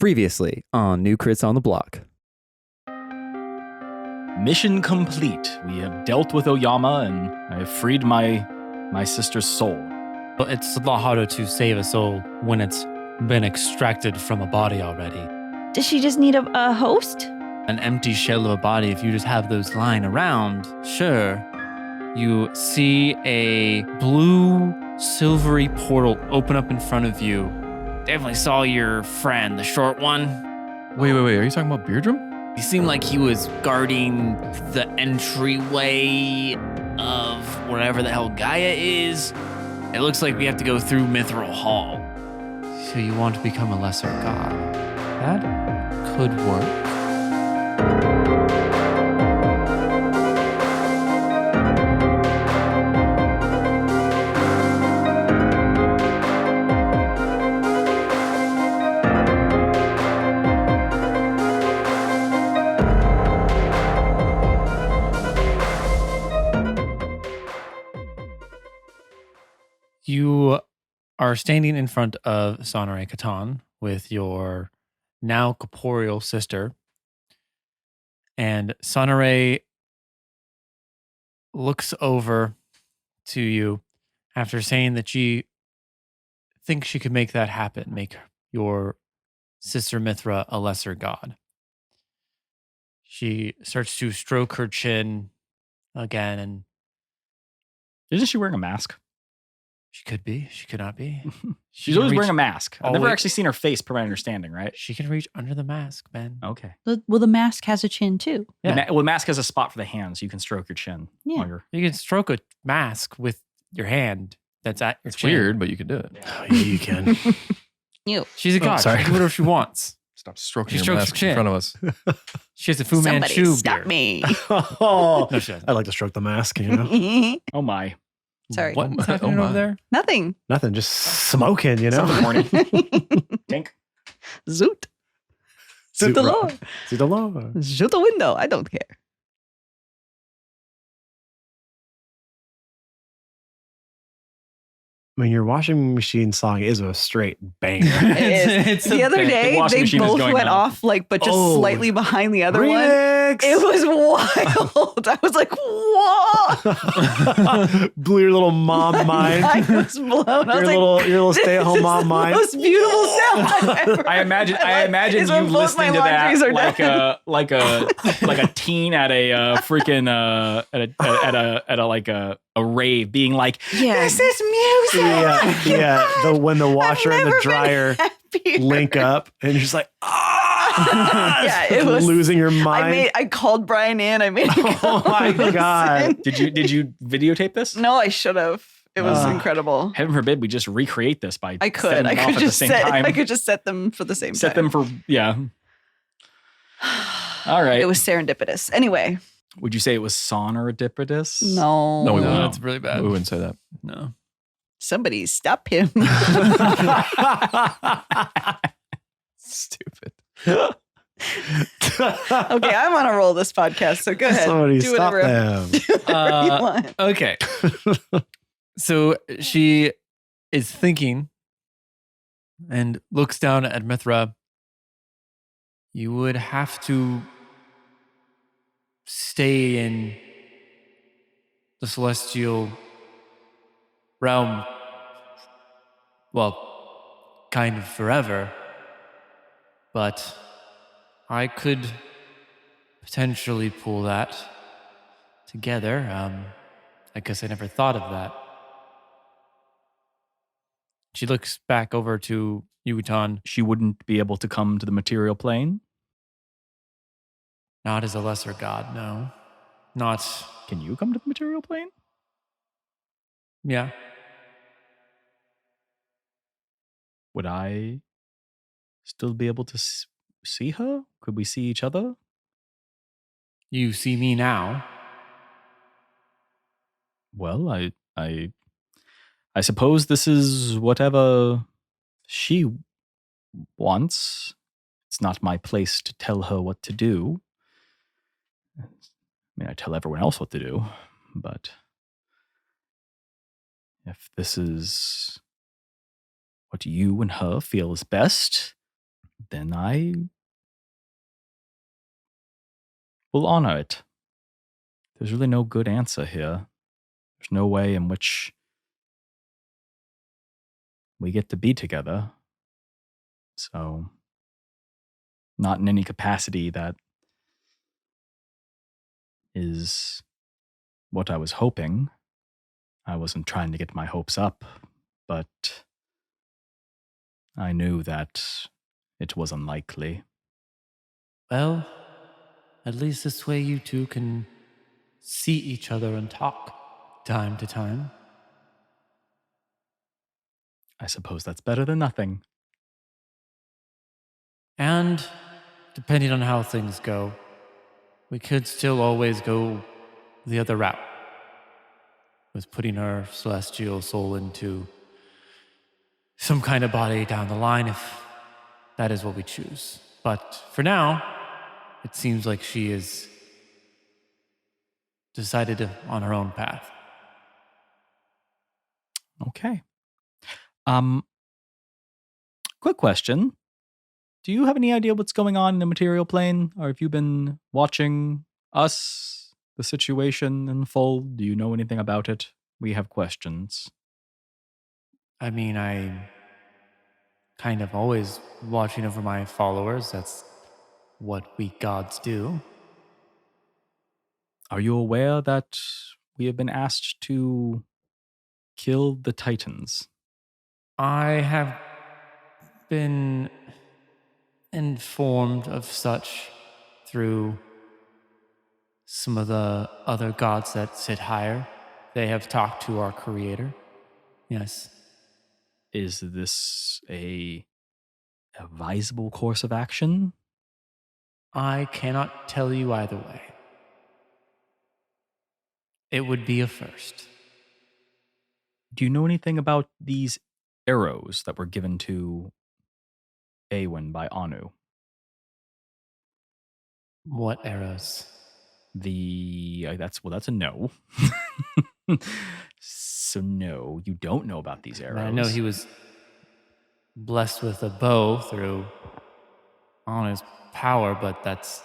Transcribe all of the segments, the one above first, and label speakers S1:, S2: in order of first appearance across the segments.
S1: Previously on New Crits on the Block.
S2: Mission complete. We have dealt with Oyama, and I have freed my sister's soul.
S3: But it's a lot harder to save a soul when it's been extracted from a body already.
S4: Does she just need a host?
S3: An empty shell of a body, if you just have those lying around, sure. You see a blue, silvery portal open up in front of you. Definitely saw your friend, the short one.
S5: Wait. Are you talking about Beardrum?
S3: He seemed like he was guarding the entryway of wherever the hell Gaia is. It looks like we have to go through Mithril Hall. So you want to become a lesser god? That could work. You are standing in front of Sonore Katon with your now corporeal sister. And Sonore looks over to you after saying that she thinks she could make that happen, make your sister Mithra a lesser god. She starts to stroke her chin again, and
S2: Isn't she wearing a mask?
S3: she could be, she could not be.
S2: She's always wearing a mask. I've never
S3: always-
S2: actually seen her face, per my understanding, right?
S3: She can reach under the mask, Ben.
S2: Okay.
S4: Well, the mask has a chin too.
S3: Yeah.
S2: The mask has a spot for the hand, so you can stroke your chin.
S4: Yeah.
S2: While you're...
S3: You can stroke a mask with your hand that's at your
S5: It's
S3: chin.
S5: weird, but you can do it.
S6: Oh, yeah, you can.
S4: You.
S3: She's a god.
S6: sorry.
S3: She can do whatever she wants.
S5: Stop stroking
S3: She
S5: your
S3: strokes
S5: mask
S3: her
S5: in
S3: chin.
S5: front of us.
S3: She has a Fu
S4: Somebody
S3: Manchu
S4: stop
S3: beard.
S4: me.
S6: Oh,
S3: No, she doesn't.
S6: I like to stroke the mask, you know?
S2: Oh my.
S4: Sorry.
S3: What's
S5: Oh
S3: happening
S5: my.
S3: over there?
S4: Nothing.
S6: Nothing, just smoking, you know?
S2: Something horny. Tink.
S4: Zoot. Zoot the Lord.
S6: See the Lord.
S4: Shoot the window. I don't care.
S6: I mean, your washing machine song is a straight banger.
S4: It is. The other day,
S2: The washing
S4: they
S2: machine is
S4: both
S2: going
S4: went
S2: now.
S4: off, but just
S6: Oh.
S4: slightly behind the other one.
S6: Remix!
S4: It was wild. I was like, what?
S6: Blew your little mom mind.
S4: I was blown. I
S6: Your
S4: was like,
S6: little
S4: this
S6: stay-at-home
S4: is
S6: mom
S4: the
S6: mind.
S4: most beautiful sound I've ever
S2: I imagine
S4: It's
S2: you
S4: when both my
S2: listening to
S4: laundries
S2: that
S4: are
S2: like
S4: done.
S2: like a teen at a freaking at a rave, being like,
S4: Yeah.
S2: "This is music."
S6: Yeah. When the washer and the
S4: never been
S6: dryer
S4: happier.
S6: link up, and you're just like, ah!
S4: Yeah, it was-
S6: losing your mind.
S4: I called Brian in. I made him
S6: Oh my
S4: come
S6: God.
S4: listen.
S2: Did you videotape this?
S4: No, I should have. It was
S6: Ah.
S4: incredible.
S2: Heaven forbid we just recreate this by
S4: I could.
S2: setting
S4: I
S2: them off
S4: could
S2: at
S4: just
S2: the same time.
S4: I could just set them for the same
S2: Set
S4: time.
S2: them for All right.
S4: It was serendipitous. Anyway,
S2: Would you say it was sonoridipitous?
S4: no.
S5: No, we
S3: No,
S5: wouldn't.
S3: that's really bad.
S5: We wouldn't say that.
S3: No.
S4: Somebody stop him.
S5: Stupid.
S4: Okay, I'm on a roll this podcast, so go ahead.
S6: Somebody
S4: do
S6: stop
S4: whatever,
S6: them.
S4: do whatever you
S3: Uh,
S4: want.
S3: Okay. So she is thinking and looks down at Mithra. You would have to stay in the celestial realm, well, kind of forever, but I could potentially pull that together. I guess I never thought of that. She looks back over to Yutan,
S2: She wouldn't be able to come to the material plane.
S3: not as a lesser god, no. Not,
S2: Can you come to the material plane?
S3: yeah.
S2: Would I still be able to see her? Could we see each other?
S3: You see me now.
S2: Well, I suppose this is whatever she wants. It's not my place to tell her what to do. I mean, I tell everyone else what to do, but if this is what you and her feel is best, then I will honor it. There's really no good answer here. There's no way in which we get to be together. So, not in any capacity that is what I was hoping. I wasn't trying to get my hopes up, but I knew that it was unlikely.
S7: Well, at least this way you two can see each other and talk time to time.
S2: I suppose that's better than nothing.
S7: And depending on how things go, we could still always go the other route with putting our celestial soul into some kind of body down the line if that is what we choose. But for now, it seems like she is decided on her own path.
S2: Okay. Quick question. Do you have any idea what's going on in the material plane? Or have you been watching us, the situation unfold? Do you know anything about it? We have questions.
S7: I mean, I'm kind of always watching over my followers. That's what we gods do.
S2: Are you aware that we have been asked to kill the Titans?
S7: I have been informed of such through some of the other gods that sit higher. They have talked to our creator. Yes.
S2: Is this a advisable course of action?
S7: I cannot tell you either way. It would be a first.
S2: Do you know anything about these arrows that were given to Awen by Anu?
S7: What arrows?
S2: That's a no. So no, you don't know about these arrows.
S7: I know he was blessed with a bow through Anu's power, but that's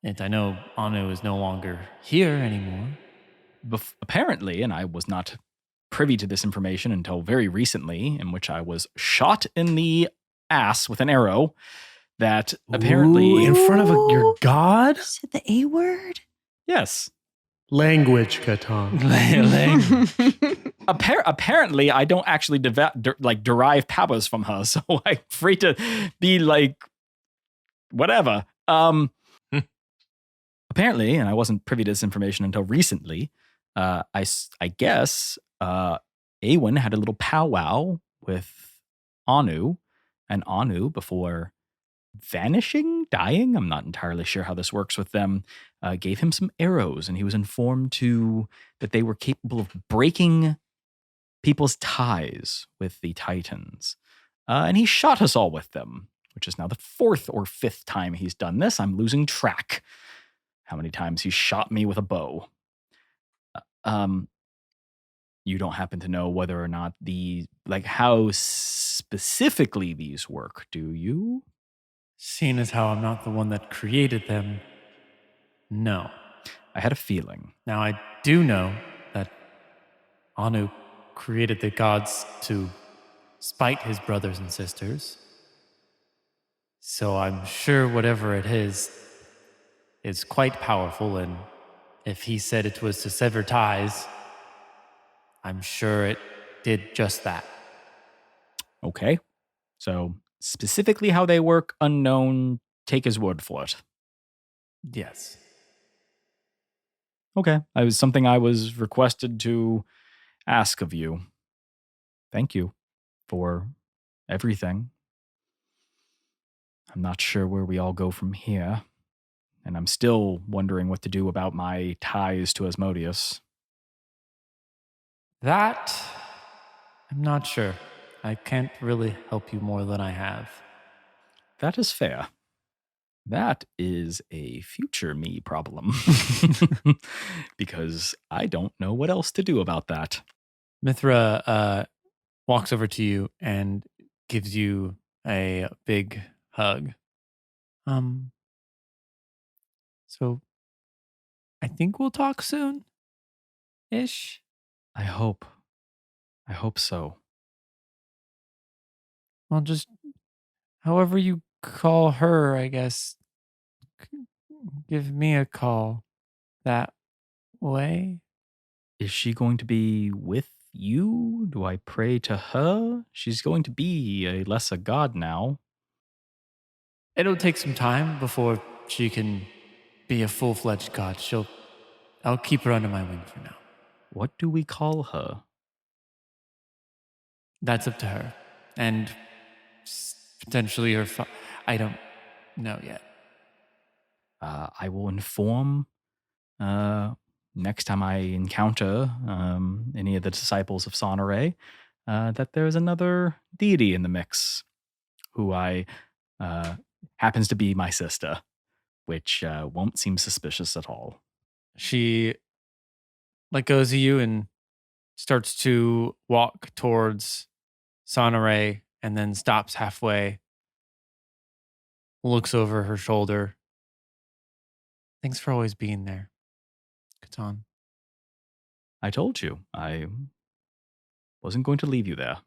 S7: it. I know Anu is no longer here anymore.
S2: Apparently, and I was not privy to this information until very recently, in which I was shot in the ass with an arrow, that apparently...
S6: Ooh, in front of your god?
S4: You said the A word?
S2: Yes.
S6: Language, Katon.
S2: Apparently, I don't actually derive powers from her, so I'm free to be like, whatever. Apparently, and I wasn't privy to this information until recently, I guess Awen had a little powwow with Anu, and Anu, before dying, I'm not entirely sure how this works with them, gave him some arrows, and he was informed that they were capable of breaking people's ties with the Titans. And he shot us all with them, which is now the 4th or 5th time he's done this. I'm losing track how many times he shot me with a bow. You don't happen to know whether or not how specifically these work, do you?
S7: Seeing as how I'm not the one that created them, no.
S2: I had a feeling.
S7: Now, I do know that Anu created the gods to spite his brothers and sisters. So I'm sure whatever it is quite powerful, and if he said it was to sever ties, I'm sure it did just that.
S2: Okay. So specifically how they work, unknown. Take his word for it.
S7: Yes.
S2: Okay. It was something I was requested to ask of you. Thank you for everything. I'm not sure where we all go from here, and I'm still wondering what to do about my ties to Asmodeus.
S7: That, I'm not sure. I can't really help you more than I have.
S2: That is fair. That is a future me problem. Because I don't know what else to do about that.
S7: Mithra walks over to you and gives you a big hug. So I think we'll talk soon. Ish.
S2: I hope so.
S7: Well, just however you call her, I guess. Give me a call that way.
S2: Is she going to be with you? Do I pray to her? She's going to be a lesser god now.
S7: It'll take some time before she can be a full-fledged god. I'll keep her under my wing for now.
S2: What do we call her?
S7: That's up to her. And potentially her I don't know yet.
S2: I will inform next time I encounter any of the disciples of Sonore that there's another deity in the mix who happens to be my sister, which won't seem suspicious at all.
S7: She let goes of you and starts to walk towards Sonore and then stops halfway, looks over her shoulder. Thanks for always being there, Katon.
S2: I told you I wasn't going to leave you there.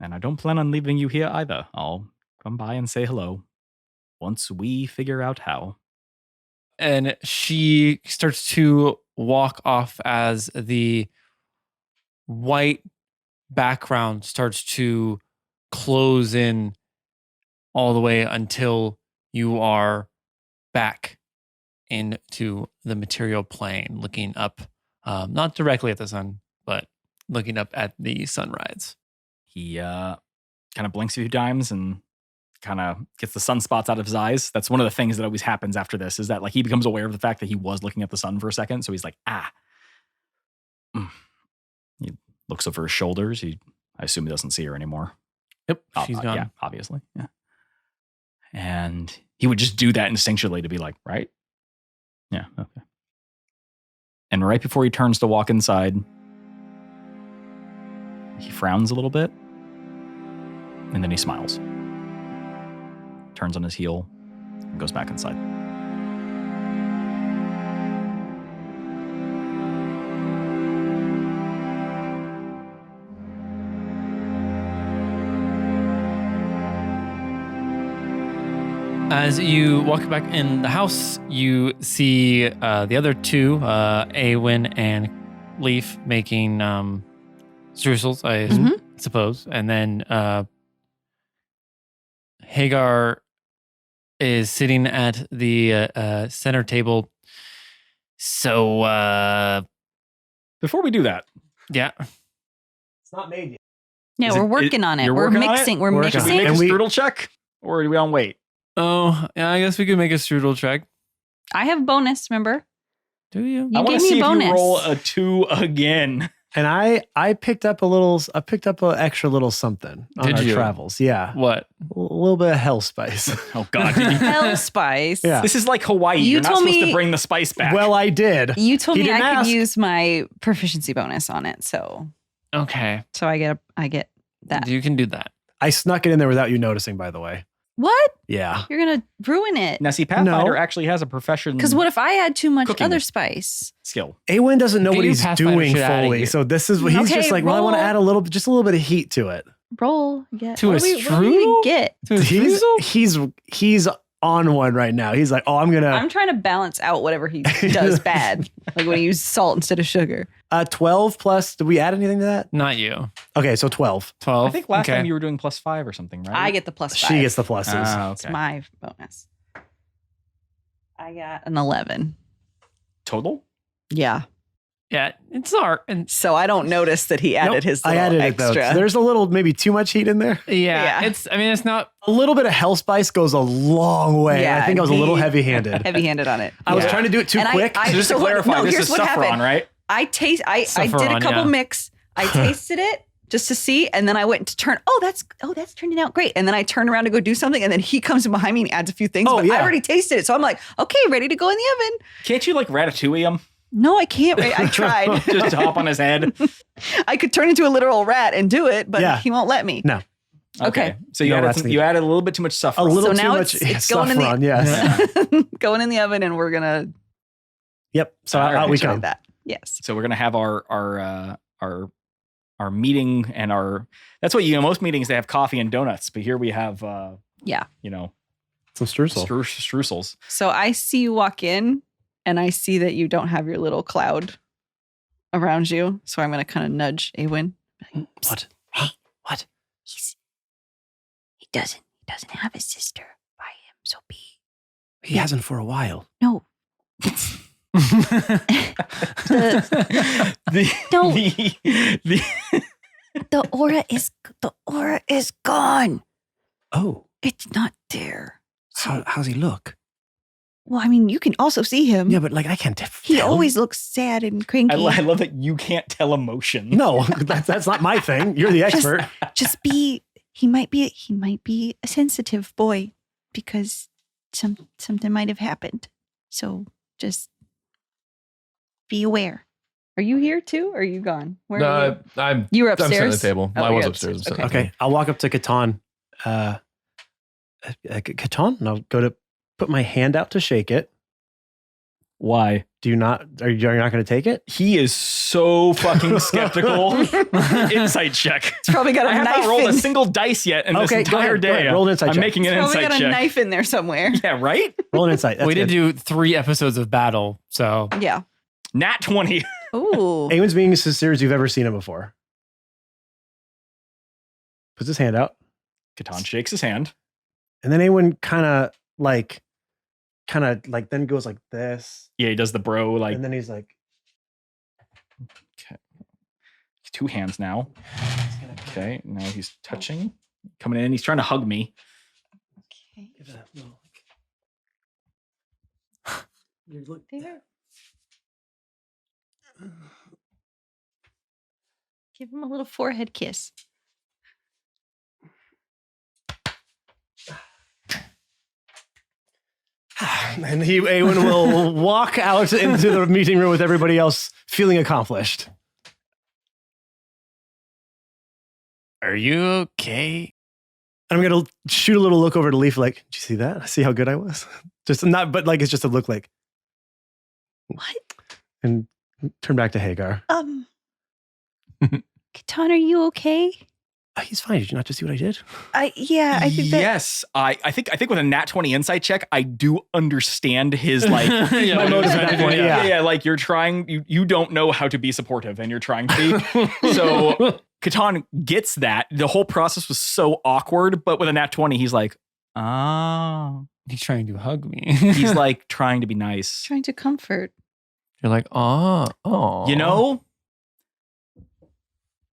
S2: And I don't plan on leaving you here either. I'll come by and say hello once we figure out how.
S7: And she starts to walk off as the white background starts to close in all the way until you are back into the material plane, looking up, not directly at the sun, but looking up at the sunrise.
S2: He kind of blinks a few times and kind of gets the sunspots out of his eyes. That's one of the things that always happens after this, is that like he becomes aware of the fact that he was looking at the sun for a second. So he's like, He looks over his shoulders. I assume he doesn't see her anymore.
S7: Yep, she's gone.
S2: Yeah, obviously. Yeah. And he would just do that instinctually to be like, right? Yeah, okay. And right before he turns to walk inside, he frowns a little bit. And then he smiles. Turns on his heel and goes back inside.
S7: As you walk back in the house, you see the other two, Awen and Leaf, making streusels, I suppose. And then Hagar is sitting at the center table. So,
S2: Before we do that,
S7: yeah.
S6: It's not made yet.
S4: Yeah,
S2: Is
S4: we're
S2: it-
S4: working on it.
S2: you're
S4: We're
S2: working on it?
S4: mixing. We're
S6: Working on
S2: should we
S6: it.
S2: make a
S4: mixing.
S6: And we-
S2: strudel check? Or do we on wait?
S7: Oh, yeah, I guess we could make a strudel check.
S4: I have bonus, remember?
S7: Do you?
S4: You
S2: I want
S4: gave
S2: to
S4: me
S2: see
S4: a
S2: if you
S4: bonus.
S2: roll a 2 again.
S6: And I picked up an extra little something on
S7: Did
S6: our
S7: you?
S6: travels. Yeah.
S7: What?
S6: A little bit of hell spice.
S2: Oh, God. Did you?
S4: Hell spice.
S6: Yeah.
S2: This is like Hawaii.
S4: You
S2: You're not
S4: told
S2: supposed to
S4: me-
S2: bring the spice back.
S6: Well, I did.
S4: You told
S6: He
S4: me I
S6: didn't
S4: could
S6: ask.
S4: use my proficiency bonus on it, so
S7: Okay.
S4: I get that.
S7: You can do that.
S6: I snuck it in there without you noticing, by the way.
S4: What?
S6: Yeah.
S4: You're gonna ruin it.
S2: Now, see, Pathfinder
S6: No.
S2: actually has a profession
S4: Because what if I had too much
S2: Cooking.
S4: other spice?
S2: skill.
S6: Awen doesn't know
S7: Okay,
S6: what
S7: you
S6: he's
S7: Pathfinder
S6: doing
S7: shit outta
S6: fully.
S7: you.
S6: So this is what he's
S4: Okay,
S6: just like, well, I want to
S4: roll.
S6: add a little bit of heat to it.
S4: Roll. Get
S7: To
S4: what
S7: a
S4: do we
S7: strudel?
S4: get?
S7: To a streusel?
S6: He's on one right now. He's like, oh, I'm gonna
S4: I'm trying to balance out whatever he does bad, like when he uses salt instead of sugar.
S6: 12 plus. Did we add anything to that?
S7: Not you.
S6: Okay, so 12.
S7: 12.
S2: I think last
S7: Okay.
S2: time you were doing +5 or something, right?
S4: I get the +5.
S6: She gets the pluses.
S2: Ah,
S4: It's
S2: okay.
S4: my bonus. I got an 11.
S2: Total?
S4: Yeah.
S7: Yeah, it's art. And
S4: So I don't notice that he added
S6: Nope,
S4: his
S6: I
S4: little
S6: added
S4: extra.
S6: it though. There's a little, maybe too much heat in there.
S7: yeah,
S4: Yeah.
S7: it's not.
S6: A little bit of hell spice goes a long way.
S4: Yeah,
S6: I think I was a little
S4: he-
S6: heavy-handed.
S4: Heavy-handed on it.
S6: I was
S4: Yeah.
S6: trying to do it too
S4: And
S6: quick.
S4: I-
S2: So just to
S4: so what-
S2: clarify,
S4: no,
S2: this
S4: here's
S2: is
S4: what
S2: saffron,
S4: happened.
S2: right?
S4: I did a
S7: Saffron,
S4: couple
S7: yeah.
S4: mix. I tasted it just to see, and then I went to turn. Oh, that's turning out great. And then I turned around to go do something, and then he comes in behind me and adds a few things.
S6: Oh,
S4: but
S6: yeah.
S4: I already tasted it, so I'm like, okay, ready to go in the oven.
S2: Can't you like ratatouille him?
S4: No, I can't. I tried.
S2: Just to hop on his head?
S4: I could turn into a literal rat and do it, but
S6: Yeah.
S4: he won't let me.
S6: No.
S4: Okay.
S2: So you
S6: No,
S2: added
S6: that's
S2: some,
S6: the-
S2: you added a little bit too much stuff.
S6: A little
S4: So
S6: too
S4: now
S6: much
S4: it's
S6: stuff
S4: going in the-
S6: on, yes.
S4: Going in the oven, and we're gonna
S6: Yep. So
S2: All right,
S6: out we
S4: try
S6: come.
S4: that. Yes.
S2: So we're gonna have our meeting and our. That's what most meetings they have coffee and donuts, but here we have
S4: Yeah.
S6: Some streusel.
S2: streusels.
S4: So I see you walk in, and I see that you don't have your little cloud around you. So I'm gonna kind of nudge Awen.
S6: What?
S8: Hey,
S6: What?
S8: he doesn't have a sister by him, so be
S6: He hasn't for a while.
S8: no.
S2: the,
S8: No.
S2: the
S8: The aura is gone.
S6: Oh,
S8: It's not there.
S6: how's he look?
S8: Well, I mean, you can also see him.
S6: Yeah, but like I can't tell.
S8: He always looks sad and cranky.
S2: I love that you can't tell emotion.
S6: No, that's not my thing. You're the expert.
S8: Just be. He might be a sensitive boy because something might have happened. So just be aware.
S4: Are you here too? Or are you gone? Where are you?
S5: No, I'm
S4: You were
S5: I'm sitting at
S4: upstairs.
S5: the table.
S4: Oh,
S5: I was
S4: you're
S5: upstairs.
S4: upstairs.
S6: Okay, I'll walk up to Katon. Katon, and I'll go to put my hand out to shake it.
S2: Why?
S6: Are you not going to take it?
S2: He is so fucking skeptical. Insight check.
S4: It's probably got a
S2: I have
S4: knife
S2: not rolled
S4: in.
S2: a single dice yet in this
S6: Okay, go
S2: entire
S6: ahead, go
S2: day.
S6: ahead. Roll an insight
S2: I'm
S6: check.
S2: making an
S4: Probably
S2: insight
S4: got a
S2: check.
S4: knife in there somewhere.
S2: Yeah, right?
S6: Roll an insight. That's
S7: we did
S6: good.
S7: do 3 episodes of battle, so
S4: Yeah.
S2: Nat 20.
S4: Ooh.
S6: Eamon's being as sincere as you've ever seen him before. Puts his hand out.
S2: Katon shakes his hand.
S6: And then Eamon kind of like then goes like this.
S2: Yeah, he does the bro, like,
S6: And then he's like,
S2: two hands now. Okay, now he's touching. Coming in. He's trying to hug me.
S4: Okay.
S6: give it a little, look.
S4: There. Give him a little forehead kiss.
S6: And Eamon will walk out into the meeting room with everybody else feeling accomplished.
S7: are you okay?
S6: And I'm going to shoot a little look over to Leaf like, did you see that? See how good I was? Just not, but like, it's just a look like.
S8: What?
S6: And turn back to Hagar.
S8: Katon, are you okay?
S6: Oh, he's fine. Did you not just see what I did?
S8: I think that.
S2: Yes, I think with a Nat 20 insight check, I do understand his like
S7: Yeah,
S6: My motive at that point, yeah.
S2: like you're trying, you don't know how to be supportive and you're trying to be. So Katon gets that. The whole process was so awkward, but with a Nat 20, he's like, oh.
S7: He's trying to hug me.
S2: He's like trying to be nice.
S4: Trying to comfort.
S5: You're like, oh.
S2: You know,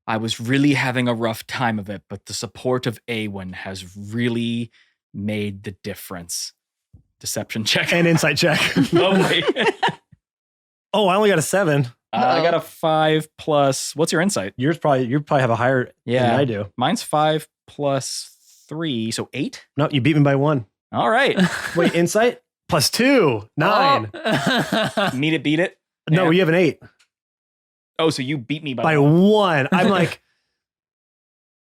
S2: I was really having a rough time of it, but the support of Awen has really made the difference. Deception check.
S6: And insight check.
S2: Oh, wait.
S6: Oh, I only got a 7.
S2: I got a 5 plus. What's your insight?
S6: You probably have a higher than I do.
S2: Mine's 5 plus 3, so 8.
S6: No, you beat me by 1.
S2: All right.
S6: Wait, insight? Plus 2. 9.
S2: Meet it, beat it.
S6: No,
S2: Yeah.
S6: you have an 8.
S2: Oh, so you beat me by
S6: By
S2: 1.
S6: 1. I'm like,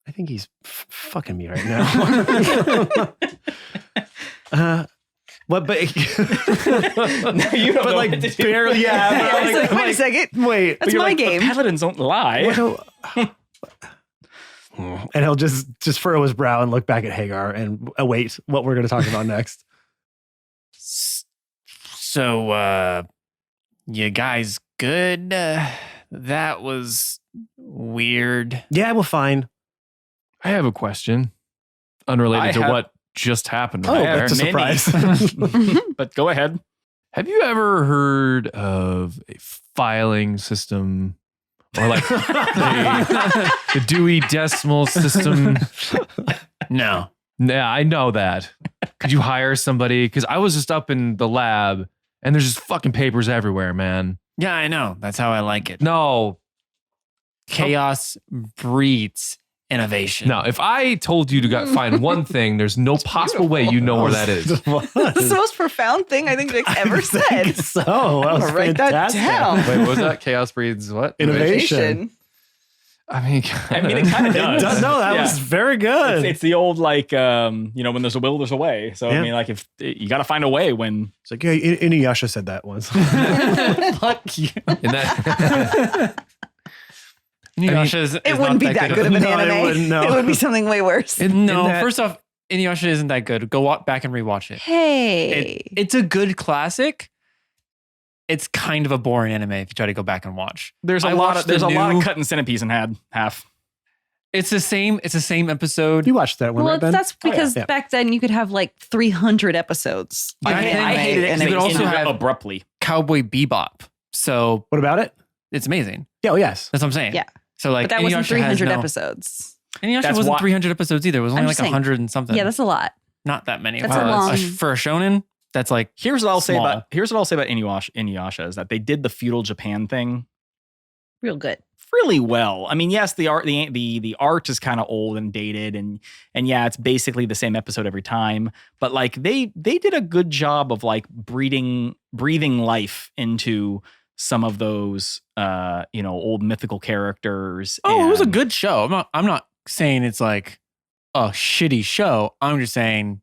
S6: I think he's fucking me right now. What? But
S2: No, you don't
S6: but
S2: know
S6: like
S2: what to do.
S6: barely. Yeah.
S4: Yeah,
S6: but
S4: it's like, wait a second.
S6: Wait.
S4: That's
S2: You're
S4: my
S2: like,
S4: game.
S2: But paladins don't lie.
S6: And he'll just furrow his brow and look back at Hagar and await what we're going to talk about next.
S7: So, you guys good? That was weird.
S6: Yeah, we're fine.
S5: I have a question unrelated
S2: I
S5: to
S2: have-
S5: what just happened.
S6: Oh,
S5: right
S2: have
S6: that's a
S2: many.
S6: surprise.
S2: But go ahead.
S5: Have you ever heard of a filing system or like the Dewey Decimal System?
S7: No.
S5: Yeah, I know that. Could you hire somebody? Because I was just up in the lab and there's just fucking papers everywhere, man.
S7: Yeah, I know. That's how I like it.
S5: No,
S7: Chaos breeds innovation.
S5: no. If I told you to find one thing, there's no possible way you know where that is.
S6: It was.
S4: That's the most profound thing I think Nick's ever
S6: I
S4: said.
S6: think so. That
S4: I'm
S6: was
S4: gonna write that
S6: fantastic.
S4: down.
S5: Wait, what was that? Chaos breeds what?
S6: Innovation.
S5: I mean,
S2: it kind of does.
S6: No, that
S2: Yeah.
S6: was very good.
S2: It's the old like when there's a will, there's a way. So
S6: Yeah.
S2: I mean, like if you got to find a way when.
S6: It's like, yeah, Inuyasha said that once.
S3: Fuck you.
S5: in that,
S3: Inuyasha is
S4: It wouldn't be that good of an
S6: No, it
S4: anime.
S6: wouldn't, no.
S4: It would be something way worse.
S3: No,
S5: that-
S3: first off, Inuyasha isn't that good. Go back and rewatch it.
S4: Hey.
S3: It's a good classic. It's kind of a boring anime if you try to go back and watch.
S2: There's a
S3: I
S2: lot
S3: watched
S2: of there's
S3: the
S2: a lot
S3: new-
S2: of cutting centipedes in half.
S3: It's the same episode.
S6: You watched that one,
S4: Well,
S6: right, Ben?
S4: that's because
S6: yeah.
S4: back then you could have like 300 episodes.
S3: I
S4: of
S3: hate-
S4: anime,
S3: I hated it
S4: and
S3: 'cause
S4: it
S3: you could
S4: was
S3: also
S4: in-
S3: have-
S2: abruptly.
S3: Cowboy Bebop. So
S6: What about it?
S3: it's amazing.
S6: Yeah, oh, yes.
S3: That's what I'm saying.
S4: Yeah.
S3: So like
S4: but that wasn't
S3: Inuyasha
S4: 300
S3: has
S4: episodes.
S3: Inuyasha
S2: That's
S3: wasn't
S2: why-
S3: 300 episodes either. It was only
S4: I'm
S3: like
S4: just saying.
S3: 100 and something.
S4: Yeah, that's a lot.
S3: not that many.
S4: That's
S3: for,
S4: a long-
S3: for a shonen. That's like
S2: Here's what I'll say
S3: small.
S2: about Inuyasha is that they did the feudal Japan thing
S4: Real good.
S2: really well. I mean, yes, the art is kind of old and dated, and yeah, it's basically the same episode every time. But like they did a good job of like breathing life into some of those old mythical characters.
S3: oh, it was a
S2: and-
S3: good show. I'm not saying it's like a shitty show. I'm just saying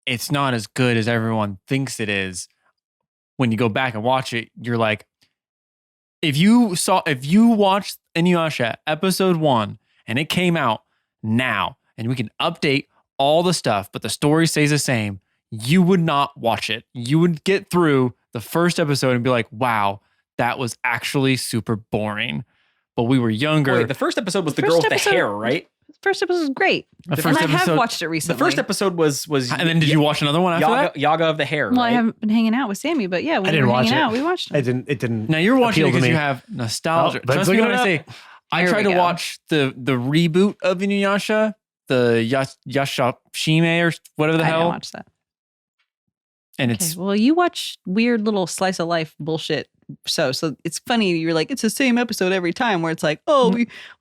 S3: it's not as good as everyone thinks it is. When you go back and watch it, you're like, if you watched Inuyasha episode 1 and it came out now and we can update all the stuff, but the story stays the same, you would not watch it. You would get through the first episode and be like, wow, that was actually super boring. But we were younger.
S2: Wait, the first episode was the
S4: First
S2: girl with the
S4: episode-
S2: hair, right?
S4: First episode was great.
S3: The
S4: And
S3: first
S4: I have
S3: episode-
S4: watched it
S2: The
S4: recently.
S2: first episode was
S3: and then did you watch another one after that?
S2: Yaga of the Hair?
S4: Well, I
S2: right?
S4: haven't been hanging out with Sammy, but yeah, when
S6: I
S4: we
S6: didn't
S4: were
S6: watch
S4: hanging
S6: it.
S4: out, we watched
S6: It
S4: them.
S6: didn't.
S3: Now you're watching it
S6: appeal to
S3: because you
S6: me.
S3: have nostalgia.
S6: Oh, let's
S3: Trust me
S6: look
S3: when
S6: it
S3: I
S6: up.
S3: say I
S4: Here
S3: tried
S4: we
S3: to
S4: go.
S3: watch the reboot of Inuyasha, the Yashashime or whatever the
S4: I didn't
S3: hell,
S4: watch that.
S3: and
S4: Okay,
S3: it's
S4: well, you watch weird little slice of life bullshit. So it's funny. You're like, it's the same episode every time where it's like, oh,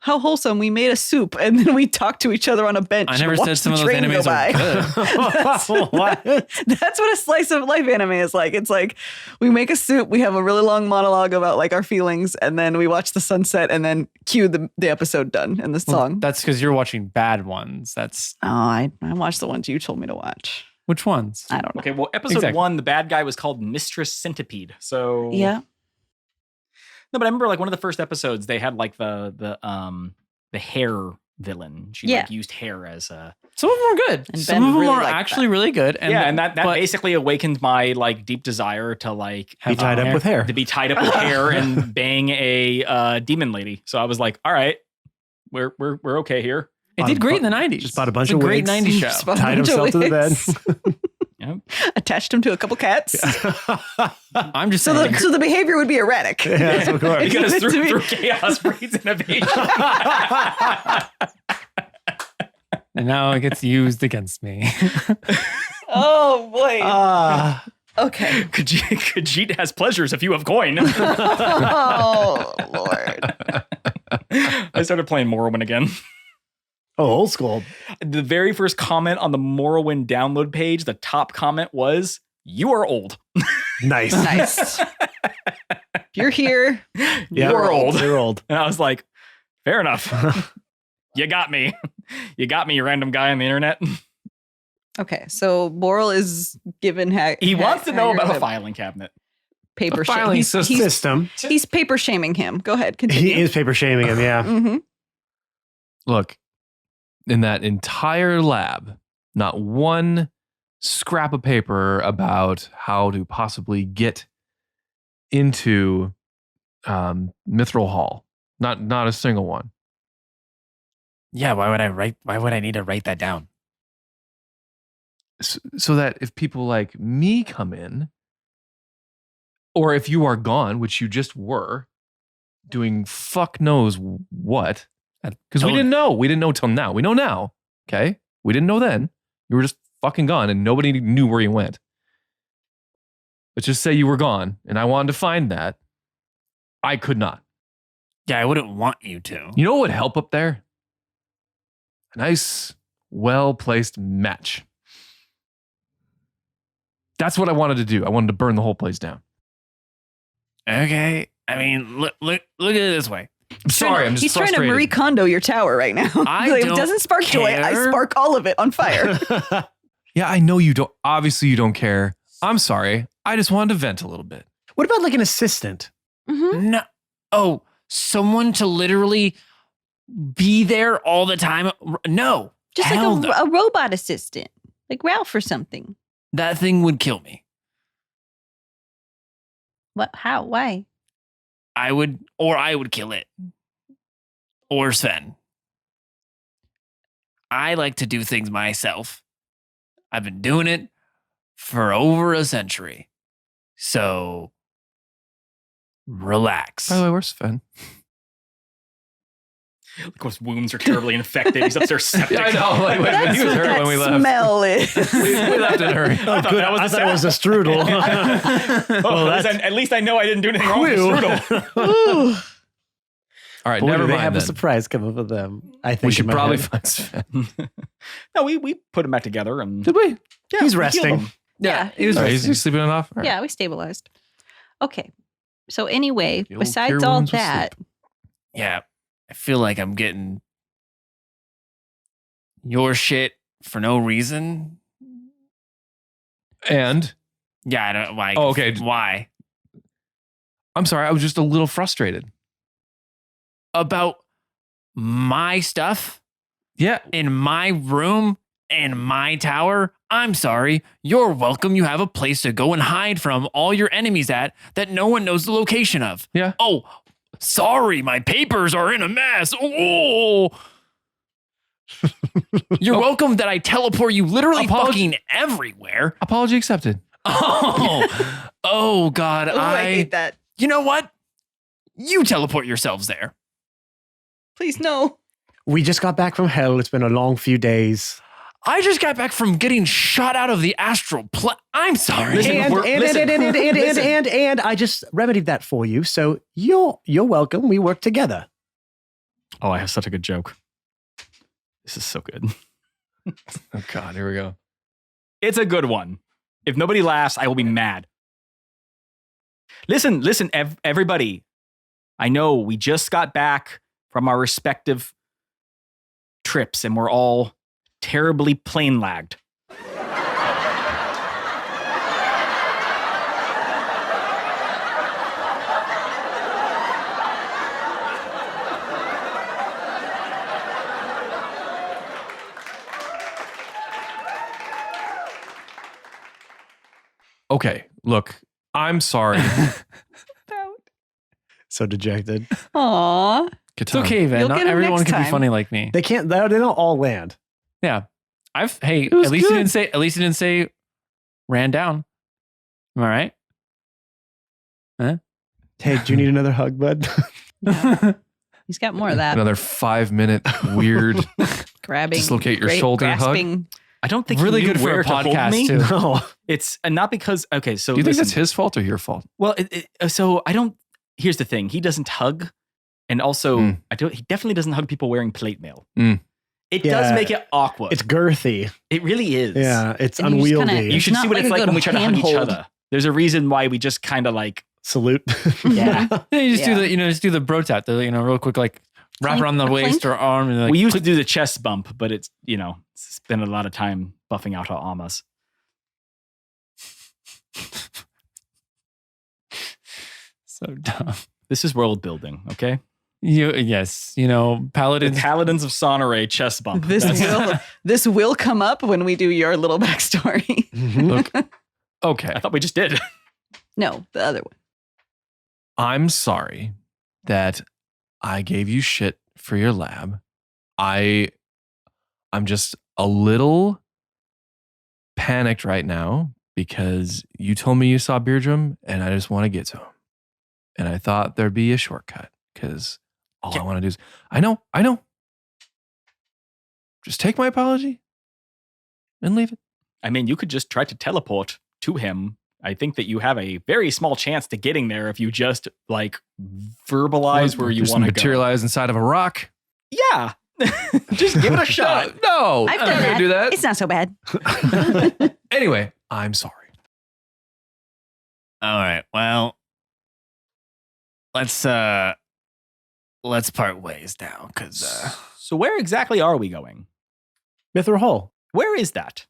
S4: how wholesome. We made a soup and then we talked to each other on a bench.
S3: I
S4: and
S3: never said
S4: watched
S3: some
S4: the
S3: of those
S4: train go
S3: animes
S4: by.
S3: are good.
S6: What?
S4: That's what a slice of life anime is like. It's like we make a soup, we have a really long monologue about like our feelings, and then we watch the sunset and then cue the episode done and the song.
S3: That's because you're watching bad ones. That's
S4: Oh, I watched the ones you told me to watch.
S3: which ones?
S4: I don't know.
S2: Okay, well, episode
S3: Exactly.
S2: 1, the bad guy was called Mistress Centipede. So
S4: Yeah.
S2: No, but I remember like one of the first episodes they had like the hair villain. She
S4: Yeah.
S2: like used hair as a
S3: Some of them are good.
S4: And
S3: Some
S4: Ben
S3: of them
S4: really
S3: are
S4: liked
S3: actually really good. And
S2: and that
S3: but
S2: basically awakened my like deep desire to like
S6: Be tied up with hair.
S2: to be tied up with hair and bang a demon lady. So I was like, all right, we're okay here.
S3: it did great in the 90s.
S6: Just bought a bunch
S3: It's
S6: of
S3: a great
S6: wigs.
S3: 90s show.
S4: Just bought a
S6: Tied
S4: bunch of
S6: himself to the bed.
S4: wigs.
S2: Yep.
S4: Attached him to a couple cats.
S3: I'm just
S4: So
S3: saying.
S4: the behavior would be erratic.
S6: Yes, of course.
S4: It's
S2: Because
S4: meant to
S2: through
S4: be-
S2: chaos breeds innovation.
S3: and now it gets used against me.
S4: Oh boy.
S6: Ah,
S4: Okay.
S2: Khajiit has pleasures if you have coin.
S4: Oh Lord.
S2: I started playing Morrowind again.
S6: oh, old school.
S2: The very first comment on the Morrowind download page, the top comment was, "You are old."
S6: Nice.
S4: Nice. You're here.
S6: Yeah,
S2: You're old.
S6: You're old.
S2: And I was like, fair enough. You got me. You got me, you random guy on the internet.
S4: Okay, so Boral is given
S2: He wants to know about a
S4: Haggard
S2: filing cabinet.
S4: paper
S5: A filing
S4: shaming.
S6: System.
S4: He's paper shaming him. Go ahead, continue.
S6: He is paper shaming him. Yeah.
S4: Mm-hmm.
S5: Look, in that entire lab, not one scrap of paper about how to possibly get into Mithril Hall. Not a single one.
S3: Yeah, why would I need to write that down?
S5: So that if people like me come in, or if you are gone, which you just were, doing fuck knows what, because we didn't know. We didn't know till now. We know now. Okay? We didn't know then. You were just fucking gone and nobody knew where you went. Let's just say you were gone and I wanted to find that. I could not.
S3: Yeah, I wouldn't want you to.
S5: You know what would help up there? A nice, well-placed match. That's what I wanted to do. I wanted to burn the whole place down.
S3: Okay. I mean, look at it this way.
S5: Sorry, I'm just
S4: He's
S5: frustrated.
S4: trying to Marie Kondo your tower right now.
S3: I
S4: Like, if it
S3: don't
S4: doesn't spark joy. I
S3: care.
S4: spark all of it on fire.
S5: Yeah, I know you don't. Obviously, you don't care. I'm sorry. I just wanted to vent a little bit.
S6: What about like an assistant?
S4: Mhm.
S3: No. Oh, someone to literally be there all the time? No.
S8: Just like
S3: Hell no.
S8: a robot assistant, like Ralph or something.
S3: That thing would kill me.
S8: What? How? Why?
S3: I would kill it. Or Sven. I like to do things myself. I've been doing it for over a century. So relax.
S5: By the way, where's Sven?
S2: Of course, wounds are terribly infected. He's upstairs septic.
S5: Yeah, I know. Like, when
S4: That's
S5: he was
S4: what
S5: hurt
S4: that
S5: when we left.
S4: smell is.
S5: We left in a hurry.
S6: Oh, good.
S2: that was
S6: I
S2: a
S6: thought it was a strudel.
S2: Well, at least I know I didn't do anything wrong with the strudel.
S5: All right,
S6: Boy,
S5: never
S6: do they
S5: mind
S6: have a
S5: then.
S6: surprise coming for them. I think
S5: We should
S6: in my
S5: probably
S6: head.
S5: find Sven.
S2: No, we put him back together. And
S5: Did we?
S2: yeah,
S6: He's
S2: we healed
S6: resting.
S2: him.
S8: Yeah.
S3: He was
S5: Sorry,
S3: resting.
S5: he's sleeping it off? All right.
S8: Yeah, we stabilized. Okay. So anyway,
S5: The old
S8: besides
S5: cure
S8: all
S5: wounds with
S8: that,
S3: Yeah. I feel like I'm getting your shit for no reason.
S5: And
S3: Yeah, I don't why.
S5: Oh, okay.
S3: Why?
S5: I'm sorry, I was just a little frustrated.
S3: About my stuff
S5: Yeah.
S3: in my room and my tower? I'm sorry. You're welcome. You have a place to go and hide from all your enemies at that no one knows the location of.
S5: Yeah.
S3: Oh, sorry. My papers are in a mess. Oh. You're welcome that I teleport you literally fucking everywhere.
S5: Apology accepted.
S3: Oh God.
S4: Ooh, I hate that.
S3: You know what? You teleport yourselves there.
S4: Please, no.
S6: We just got back from hell. It's been a long few days.
S3: I just got back from getting shot out of the astral plane. I'm sorry.
S2: Listen,
S6: And I just remedied that for you. So you're welcome. We work together.
S2: Oh, I have such a good joke. This is so good.
S5: Oh, God, here we go.
S2: It's a good one. If nobody laughs, I will be mad. Listen, everybody. I know we just got back from our respective trips and we're all terribly plane lagged.
S5: Okay, look, I'm sorry.
S6: So dejected.
S4: Aw.
S3: It's okay, Van.
S4: You'll
S3: Not
S4: get 'em
S3: everyone
S4: next
S3: can be
S4: time.
S3: funny like me.
S6: They don't all land.
S3: Yeah. Hey,
S5: was
S3: at least you
S5: good.
S3: didn't say ran down. Am I right?
S6: Hey, do you need another hug, bud?
S4: He's got more of that.
S5: Another 5-minute weird
S4: Grabbing.
S5: dislocate your shoulder hug.
S4: grasping.
S2: I don't think
S3: Really
S2: he knew
S3: good for
S2: where
S3: a
S2: to hold
S3: podcast,
S2: me.
S3: too.
S6: No.
S2: It's not because okay. So
S5: Do you think
S2: listen.
S5: that's his fault or your fault?
S2: Well, so I don't. Here's the thing: he doesn't hug, and also
S5: Mm.
S2: He definitely doesn't hug people wearing plate mail.
S5: Mm.
S2: It
S6: Yeah.
S2: does make it awkward.
S6: It's girthy.
S2: It really is.
S6: Yeah, it's
S4: And you just
S6: unwieldy.
S4: kinda-
S2: You should
S4: It's
S2: see
S4: not
S2: what
S4: like
S2: it's
S4: a
S2: like
S4: good
S2: when we try to hug each
S4: handhold.
S2: other. There's a reason why we just kind of like
S6: Salute.
S2: yeah.
S3: Yeah, you just
S4: Yeah.
S3: just do the bro tap, real quick, like wrap
S8: Clink,
S3: around the
S8: a
S3: waist
S8: clink.
S3: or arm, and like
S2: We used to do the chest bump, but it's spend a lot of time buffing out our armors.
S3: so dumb.
S2: This is world building, okay?
S3: Yes,
S2: The
S3: paladins.
S2: Paladins of Sonoray chest bump.
S4: This will come up when we do your little backstory.
S6: Mhm.
S5: Look, okay.
S2: I thought we just did.
S4: No, the other one.
S5: I'm sorry that I gave you shit for your lab. I'm just a little panicked right now because you told me you saw Beardrum and I just want to get to him. And I thought there'd be a shortcut because all I want to do is I know. Just take my apology and leave it.
S2: I mean, you could just try to teleport to him. I think that you have a very small chance to getting there if you just like verbalize where you
S5: Just
S2: want to go.
S5: materialize inside of a rock.
S2: Yeah. Just give it a shot.
S5: No,
S8: I've
S5: I'm
S8: done
S5: not gonna
S8: that.
S5: do that.
S8: It's not so bad.
S5: Anyway, I'm sorry.
S3: All right. Well, let's let's part ways now, because
S2: So where exactly are we going?
S6: Mithril Hall.
S2: Where is that?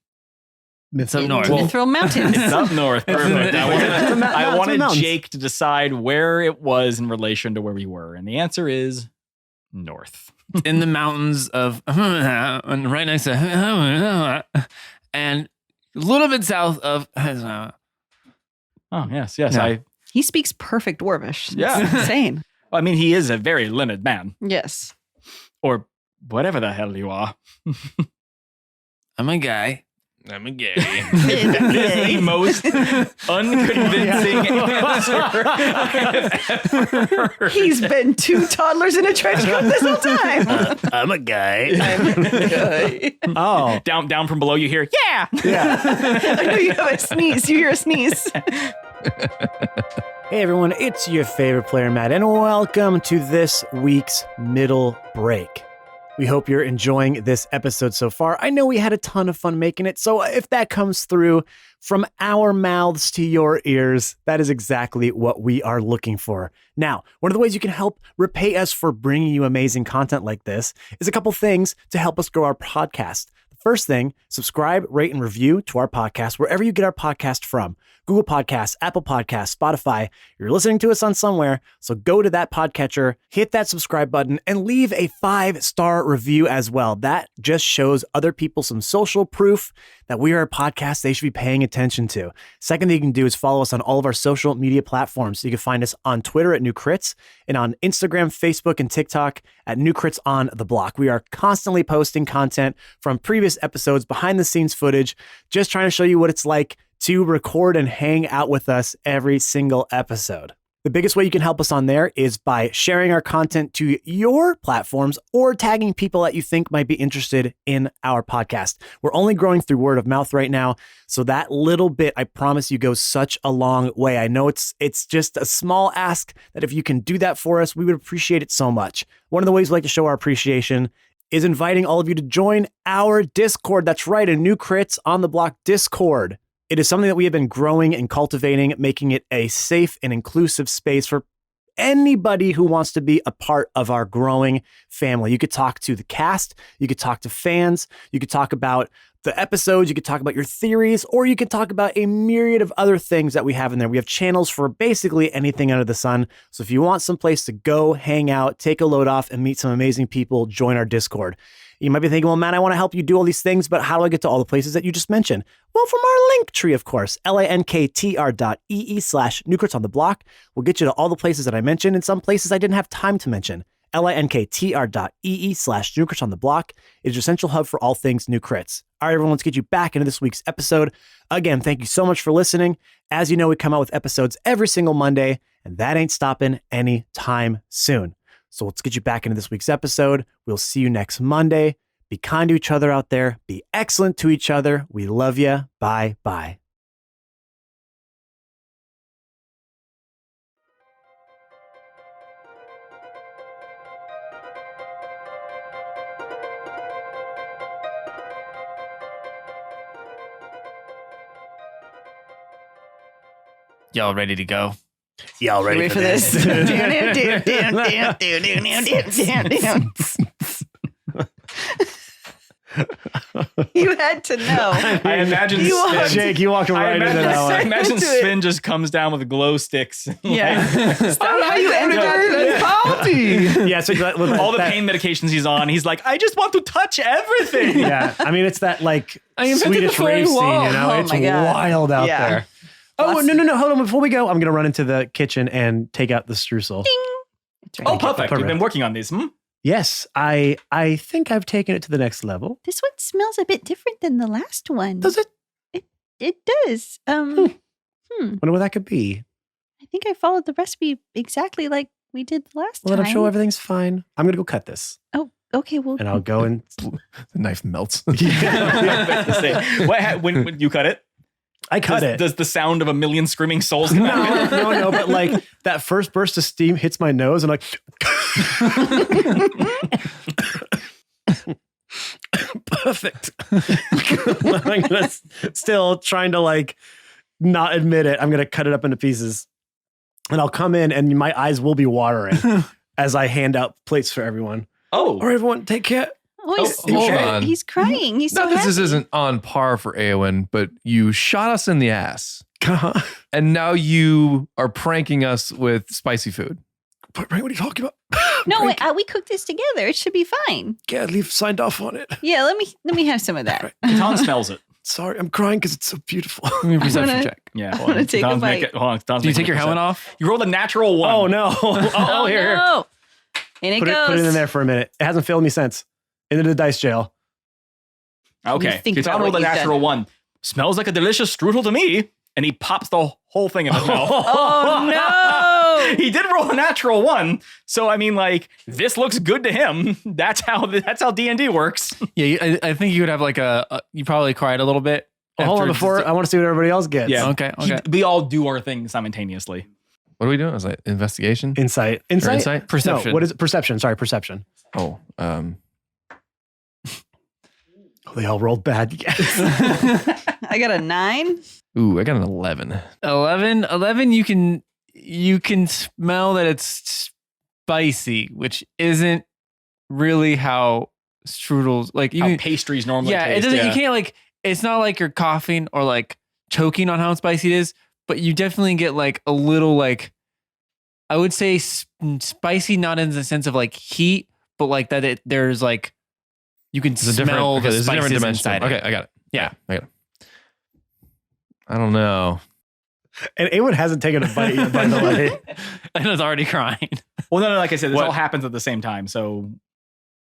S3: it's up north.
S4: Mithril Mountains.
S2: It's up north. Perfect. I wanted
S6: mountains.
S2: Jake to decide where it was in relation to where we were. And the answer is north.
S3: In the mountains of and right next to and a little bit south of
S2: Oh, yes.
S6: Yeah.
S4: He speaks perfect Dwarvish.
S2: Yeah.
S4: It's insane.
S2: I mean, he is a very learned man.
S4: Yes.
S2: Or whatever the hell you are.
S3: I'm a guy.
S5: I'm a gay.
S2: That is the most unconvincing answer I've ever heard.
S4: He's been 2 toddlers in a trench coat this whole time.
S3: I'm a guy.
S6: Oh,
S2: Down from below, you hear, yeah.
S6: yeah.
S4: I know you have a sneeze. You hear a sneeze.
S6: Hey everyone, it's your favorite player, Matt, and welcome to this week's Middle Break. We hope you're enjoying this episode so far. I know we had a ton of fun making it, so if that comes through from our mouths to your ears, that is exactly what we are looking for. Now, one of the ways you can help repay us for bringing you amazing content like this is a couple things to help us grow our podcast. First thing, subscribe, rate, and review to our podcast wherever you get our podcast from. Google Podcasts, Apple Podcasts, Spotify. You're listening to us on somewhere, so go to that podcatcher, hit that subscribe button, and leave a 5-star review as well. That just shows other people some social proof that we are a podcast they should be paying attention to. Second thing you can do is follow us on all of our social media platforms. So you can find us on Twitter at New Crits and on Instagram, Facebook, and TikTok at New Crits on the Block. We are constantly posting content from previous episodes, behind the scenes footage, just trying to show you what it's like to record and hang out with us every single episode. The biggest way you can help us on there is by sharing our content to your platforms or tagging people that you think might be interested in our podcast. We're only growing through word of mouth right now, so that little bit, I promise you, goes such a long way. I know it's just a small ask that if you can do that for us, we would appreciate it so much. One of the ways we like to show our appreciation is inviting all of you to join our Discord. That's right, a New Crits on the Block Discord. It is something that we have been growing and cultivating, making it a safe and inclusive space for anybody who wants to be a part of our growing family. You could talk to the cast, you could talk to fans, you could talk about the episodes, you could talk about your theories, or you could talk about a myriad of other things that we have in there. We have channels for basically anything under the sun. So if you want some place to go, hang out, take a load off, and meet some amazing people, join our Discord. You might be thinking, well, man, I want to help you do all these things, but how do I get to all the places that you just mentioned? Well, from our link tree, of course, linktr.ee/newcrits on the block will get you to all the places that I mentioned, and some places I didn't have time to mention. linktr.ee/newcrits on the block is your central hub for all things New Crits. All right, everyone, let's get you back into this week's episode. Again, thank you so much for listening. As you know, we come out with episodes every single Monday, and that ain't stopping anytime soon. So let's get you back into this week's episode. We'll see you next Monday. Be kind to each other out there. Be excellent to each other. We love you. Bye-bye.
S3: Y'all ready to go?
S6: Y'all ready for this?
S4: You had to know.
S2: I imagine
S4: You
S2: Sven,
S4: walked-
S6: Jake, you walked right into that
S2: I
S6: one.
S2: imagine
S4: Into it.
S2: Sven just comes down with glow sticks.
S4: Yeah. Is that how you energize this party?
S6: Yeah, so with
S2: All the
S6: that-
S2: pain medications he's on, he's like, I just want to touch everything.
S6: Yeah, I mean, it's that like
S5: I invented
S6: Swedish
S5: the fairy
S6: rave scene,
S5: wall.
S6: you know?
S4: Oh
S6: It's
S4: my God.
S6: wild out
S4: Yeah.
S6: there. Oh, no, hold on. Before we go, I'm going to run into the kitchen and take out the streusel.
S4: It's right.
S2: Oh, perfect. You've been
S6: Perfect.
S2: working on these.
S6: Yes, I think I've taken it to the next level.
S8: This one smells a bit different than the last one.
S6: Does it?
S8: It does.
S6: Wonder what that could be.
S8: I think I followed the recipe exactly like we did the last
S6: Well,
S8: time.
S6: then I'm sure everything's fine. I'm going to go cut this.
S8: Oh, okay. Well,
S6: And I'll go and...
S5: The knife melts.
S2: When you cut it,
S6: I cut it.
S2: Does the sound of a million screaming souls come out?
S6: No, but like that first burst of steam hits my nose and like... Perfect. I'm gonna still trying to like not admit it. I'm going to cut it up into pieces and I'll come in and my eyes will be watering as I hand out plates for everyone.
S2: Oh,
S6: All right, everyone, take care.
S5: hold on.
S8: He's crying. He's so
S5: Not that this
S8: happy.
S5: isn't on par for Eowyn, but you shot us in the ass. And now you are pranking us with spicy food.
S6: But Ray, what are you talking about?
S8: No,
S6: Frank,
S8: we cooked this together. It should be fine.
S6: yeah, leave signed off on it.
S8: Yeah, let me have some of that.
S2: Katon smells it.
S6: Sorry, I'm crying because it's so beautiful.
S1: Give me a perception
S8: gonna-
S1: check.
S2: Yeah,
S8: I'm gonna take a bite.
S1: Do you take your helmet off?
S2: You rolled a natural 1.
S6: Oh no! Oh, here.
S8: No. And it
S6: Put
S8: goes.
S6: it in there for a minute. It hasn't failed me since. Into the dice jail.
S2: Okay,
S8: think about
S2: Katon rolled a
S8: what you've
S2: natural
S8: done.
S2: 1. Smells like a delicious strudel to me. And he pops the whole thing in his mouth.
S8: Oh no!
S2: He did roll a natural 1, so I mean, like, this looks good to him. That's how D&D works.
S1: Yeah, I think you would have like you probably cried a little bit.
S6: Hold on,
S1: after
S6: before I want to see what everybody else gets.
S2: Yeah.
S1: Okay.
S2: We all do our thing simultaneously.
S5: What are we doing? Is that investigation?
S6: Insight.
S5: Or insight?
S1: Perception.
S6: No, what is it? Perception. Sorry, perception.
S5: Oh,
S6: Oh, they all rolled bad. Yes.
S4: I got a 9.
S5: ooh, I got an 11.
S1: 11 you can smell that it's spicy, which isn't really how strudels like you
S2: How
S1: can,
S2: pastries normally
S1: yeah,
S2: taste.
S1: it doesn't you can't like it's not like you're coughing or like choking on how spicy it is, but you definitely get like a little like I would say spicy, not in the sense of like heat, but like that there's like you can
S5: There's a
S1: smell
S5: different,
S1: the
S5: there's a different
S1: spices
S5: dimension.
S1: inside.
S5: Okay, I got it.
S1: Yeah.
S5: I got it. I don't know.
S6: And Eowyn hasn't taken a bite yet, by the way.
S1: And it's already crying.
S2: Well, no, like I said, this
S5: What?
S2: all happens at the same time. So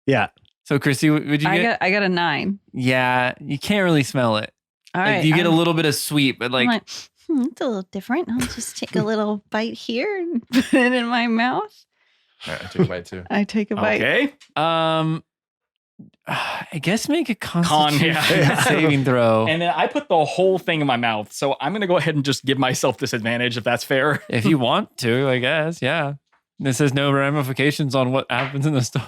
S6: Yeah.
S1: So Christy, what would you get?
S4: I got a 9.
S1: Yeah, you can't really smell it.
S4: All
S1: Like,
S4: right.
S1: you get a little bit of sweet, but like,
S8: It's a little different. I'll just take a little bite here and put it in my mouth.
S5: All right, I took a bite too.
S4: I take a bite.
S2: okay,
S1: I guess make a constitution
S2: yeah.
S1: saving throw.
S2: and then I put the whole thing in my mouth. So I'm gonna go ahead and just give myself disadvantage if that's fair.
S1: If you want to, I guess, yeah. This has no ramifications on what happens in the story.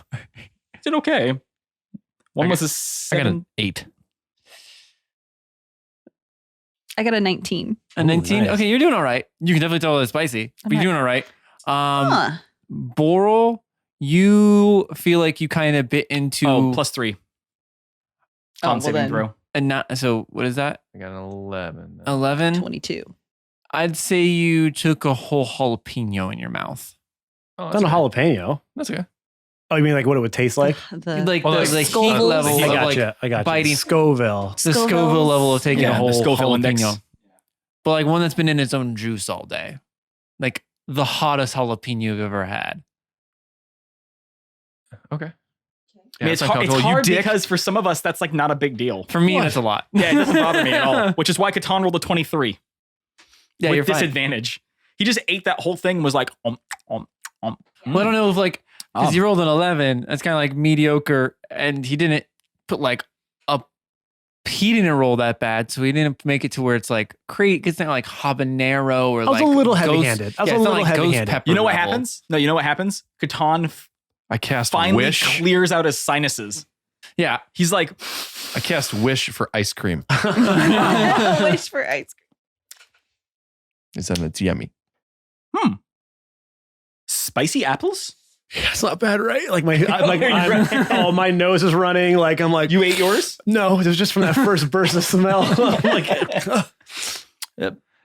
S2: Is it okay? One was a
S5: I got
S2: 7.
S5: an 8.
S4: I got a 19.
S1: A 19?
S6: nice.
S1: Okay, you're doing all right. You can definitely tell it's spicy, but you're doing all right.
S8: Huh.
S1: Boral, you feel like you kind of bit into
S2: +3. Con
S4: well
S2: saving
S4: then.
S2: throw.
S1: and not so what is that?
S5: I got an 11.
S1: 11?
S4: 22.
S1: I'd say you took a whole jalapeno in your mouth.
S5: Oh,
S6: It's not a jalapeno.
S5: That's okay.
S6: Oh, you mean like what it would taste like?
S1: Like
S5: Well,
S1: the heat
S4: Scoville's?
S1: level
S6: I
S1: of
S6: got
S1: like
S6: you. I got you.
S1: biting-
S6: Scoville.
S1: the Scoville level of taking
S2: Yeah,
S1: a
S2: the
S1: whole
S2: Scoville index.
S1: jalapeno. But like one that's been in its own juice all day. Like the hottest jalapeno you've ever had.
S5: Okay.
S2: I mean, it's hard, because for some of us, that's like not a big deal.
S1: For me,
S6: What?
S1: that's a lot.
S2: Yeah, it doesn't bother me at all. Which is why Katon rolled a 23
S1: Yeah,
S2: with
S1: you're fine.
S2: disadvantage. He just ate that whole thing and was like,
S1: Well, I don't know if like, because you rolled an 11, that's kind of like mediocre. And he didn't put like he didn't roll that bad. So he didn't make it to where it's like, it's not like habanero or
S6: I was
S1: like
S6: a little
S1: ghost-
S6: heavy-handed. I was
S1: yeah,
S6: a
S1: it's not
S6: little
S1: like ghost
S6: heavy-handed.
S1: pepper
S2: You know what
S1: level.
S2: happens? No, you know what happens? Katon
S5: I cast
S2: finally
S5: Wish.
S2: clears out his sinuses.
S1: Yeah.
S2: He's like,
S5: I cast Wish for ice cream.
S8: Wish for ice cream.
S5: It's yummy.
S2: spicy apples?
S6: That's not bad, right? Like my nose is running. Like I'm like,
S2: You ate yours?
S6: no, it was just from that first burst of smell. I'm like,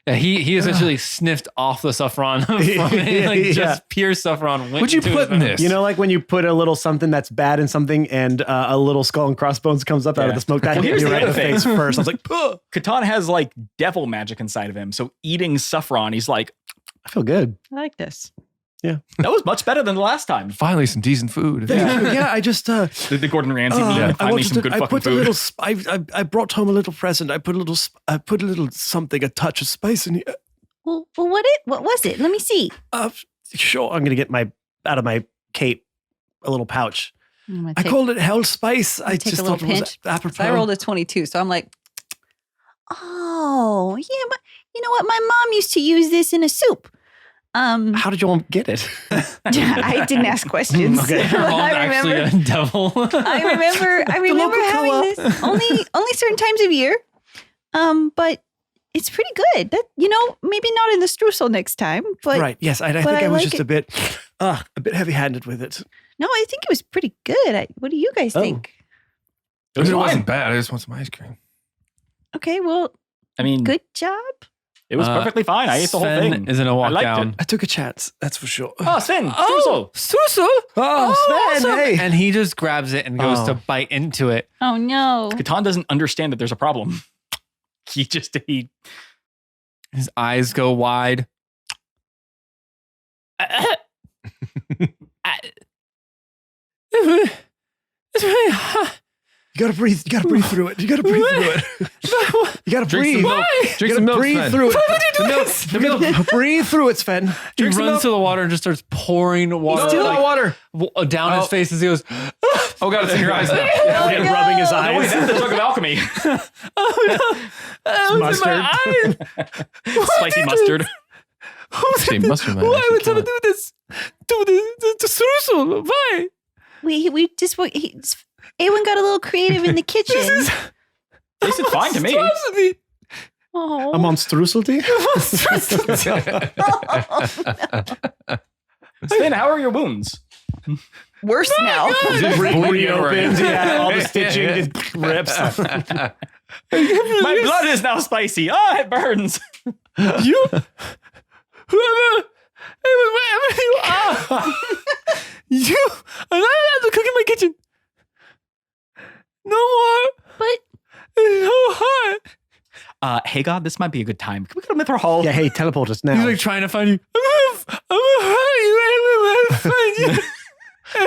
S1: Yeah, he essentially sniffed off the saffron from it, like
S6: Yeah.
S1: just pure saffron. Went
S5: What'd you
S1: into
S5: put
S1: his
S5: in
S1: mouth.
S5: this?
S6: you know, like when you put a little something that's bad in something, and a little skull and crossbones comes up out of
S2: Yeah.
S6: the smoke. That
S2: Well,
S6: hit
S2: here's
S6: me
S2: the
S6: right in the
S2: other thing.
S6: face first. I was like, "Ugh."
S2: Katon has like devil magic inside of him. So eating saffron, he's like,
S6: I feel good.
S4: I like this.
S2: that was much better than the last time.
S5: Finally, some decent food.
S6: Yeah, I just
S2: The Gordon Ramsay meme.
S6: I
S2: Finally, some good fucking
S6: put a
S2: food.
S6: little. I brought home a little present. I put a little something, a touch of spice in here.
S8: Well, what was it? Let me see.
S6: Sure, I'm gonna get out of my cape a little pouch.
S4: I'm gonna
S6: I
S4: take-
S6: called it hell spice. I
S4: take
S6: just
S4: a little
S6: thought it was
S4: pinch.
S6: apropos.
S4: I rolled a 22, so I'm like,
S8: Oh, yeah, but you know what? My mom used to use this in a soup.
S6: How did you all get it?
S8: I didn't ask questions.
S6: Okay.
S1: Your mom's
S8: I
S1: actually
S8: remember.
S1: a devil.
S8: I remember having
S6: co-op.
S8: this only certain times of year. But it's pretty good. That maybe not in the streusel next time, but
S6: Right. Yes. I
S8: but
S6: think
S8: I
S6: I was
S8: like
S6: just
S8: it.
S6: a bit a bit heavy-handed with it.
S8: No, I think it was pretty good. What do you guys think?
S2: It was
S5: It
S2: fine.
S5: wasn't bad. I just want some ice cream.
S8: Okay, well,
S2: I mean,
S8: good job.
S2: it was perfectly fine. I ate the whole
S1: Sven
S2: thing.
S1: is in a walk
S2: liked
S1: down.
S2: it.
S6: I took a chance, that's for sure.
S2: Oh, Sven,
S1: Oh, Suso!
S6: Oh, Sven,
S1: awesome.
S6: hey.
S1: And he just grabs it and goes
S6: Oh.
S1: to bite into it.
S8: Oh no.
S2: Katon doesn't understand that there's a problem. He
S1: His eyes go wide. It's really hot.
S6: You gotta breathe through it. You gotta breathe through it. You gotta breathe.
S5: Drink some milk,
S6: breathe
S5: Sven.
S6: through it.
S5: The milk.
S6: Breathe through it, Sven.
S1: He
S5: Drink some
S1: runs
S5: milk.
S1: to the water and just starts pouring water
S5: Still
S1: like,
S5: water.
S1: down his
S5: Oh.
S1: face as he goes,
S5: Oh god, it's in your eyes now.
S6: Yeah, rubbing his
S2: no, wait,
S6: eyes.
S2: that's the drug of alchemy.
S6: Mustard.
S2: Spicy mustard.
S5: Say mustard, man. I
S1: Why
S5: should
S1: would
S5: kill
S1: someone
S5: it.
S1: do this? Do this to Suso? Why?
S8: We just Awen got a little creative in the kitchen.
S2: Tasted fine to me.
S1: Monstrosity.
S8: Oh.
S6: A monstrosity?
S2: Sven, how are your wounds?
S4: Worse now.
S6: Reopens. Yeah, all the stitching just rips.
S2: My blood is now spicy. Ah, it burns.
S1: You, whoever you are, you are not allowed to cook in my kitchen. No more.
S8: But
S1: It's so hot.
S2: Hey God, this might be a good time. Can we go to Mithril Hall?
S6: Yeah, hey, teleport us now.
S1: He's like trying to find you. I'm gonna hurt you. I'm gonna find you.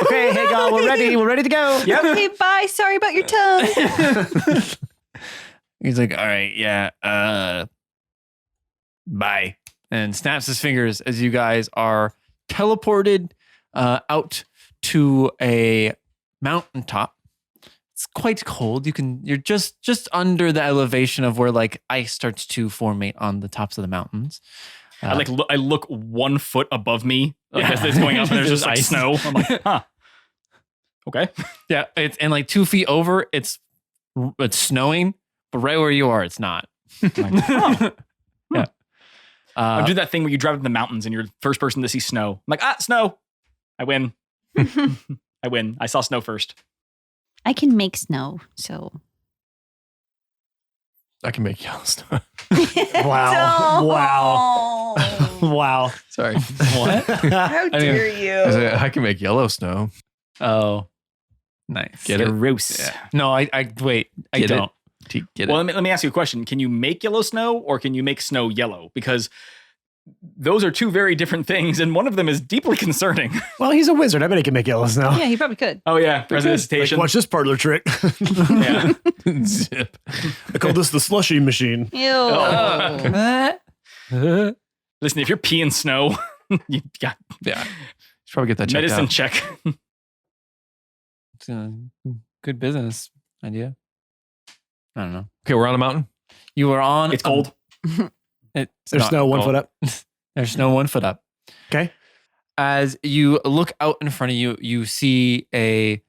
S6: Okay, hey, God, we're ready. We're ready to go.
S2: Yep.
S8: okay, bye. Sorry about your tongue.
S1: He's like, all right, yeah, bye. And snaps his fingers as you guys are teleported out to a mountaintop. It's quite cold. You're just under the elevation of where like ice starts to formate on the tops of the mountains.
S2: I look 1 foot above me as it's going up, and there's just like
S1: ice.
S2: snow. I'm like, huh. Okay.
S1: Yeah, it's and like 2 feet over, it's snowing, but right where you are, it's not.
S2: I'm like, huh.
S1: Yeah.
S2: I do that thing where you drive in the mountains and you're the first person to see snow. I'm like, snow. I win. I win. I saw snow first.
S8: I can make snow, so.
S5: I can make yellow snow.
S6: Wow. Wow. Wow.
S5: Sorry.
S1: What?
S4: How dare you?
S5: I can make yellow snow.
S1: Oh, nice.
S5: Get it?
S2: Gross.
S5: Yeah.
S1: No, I wait. I
S5: Get it?
S1: don't.
S5: Get
S2: Well,
S5: it?
S2: let me ask you a question. Can you make yellow snow or can you make snow yellow? Because those are two very different things, and one of them is deeply concerning.
S6: Well, he's a wizard. I bet he can make yellow snow.
S4: Yeah, he probably could.
S2: Oh, yeah.
S6: Like,
S2: Resuscitation.
S6: watch this parlor trick.
S2: Yeah.
S5: Zip.
S6: I call this the slushy machine.
S8: Ew.
S2: Oh. Listen, if you're peeing snow, you got
S5: Yeah. Should probably get that checked
S2: medicine
S5: out.
S2: check.
S1: It's a good business idea. I don't know.
S5: Okay, we're on a mountain.
S1: You are on.
S2: It's cold.
S1: It's
S6: There's
S1: not
S6: snow 1
S1: cold.
S6: foot up.
S1: There's no 1 foot up.
S6: Okay.
S1: As you look out in front of you, you see a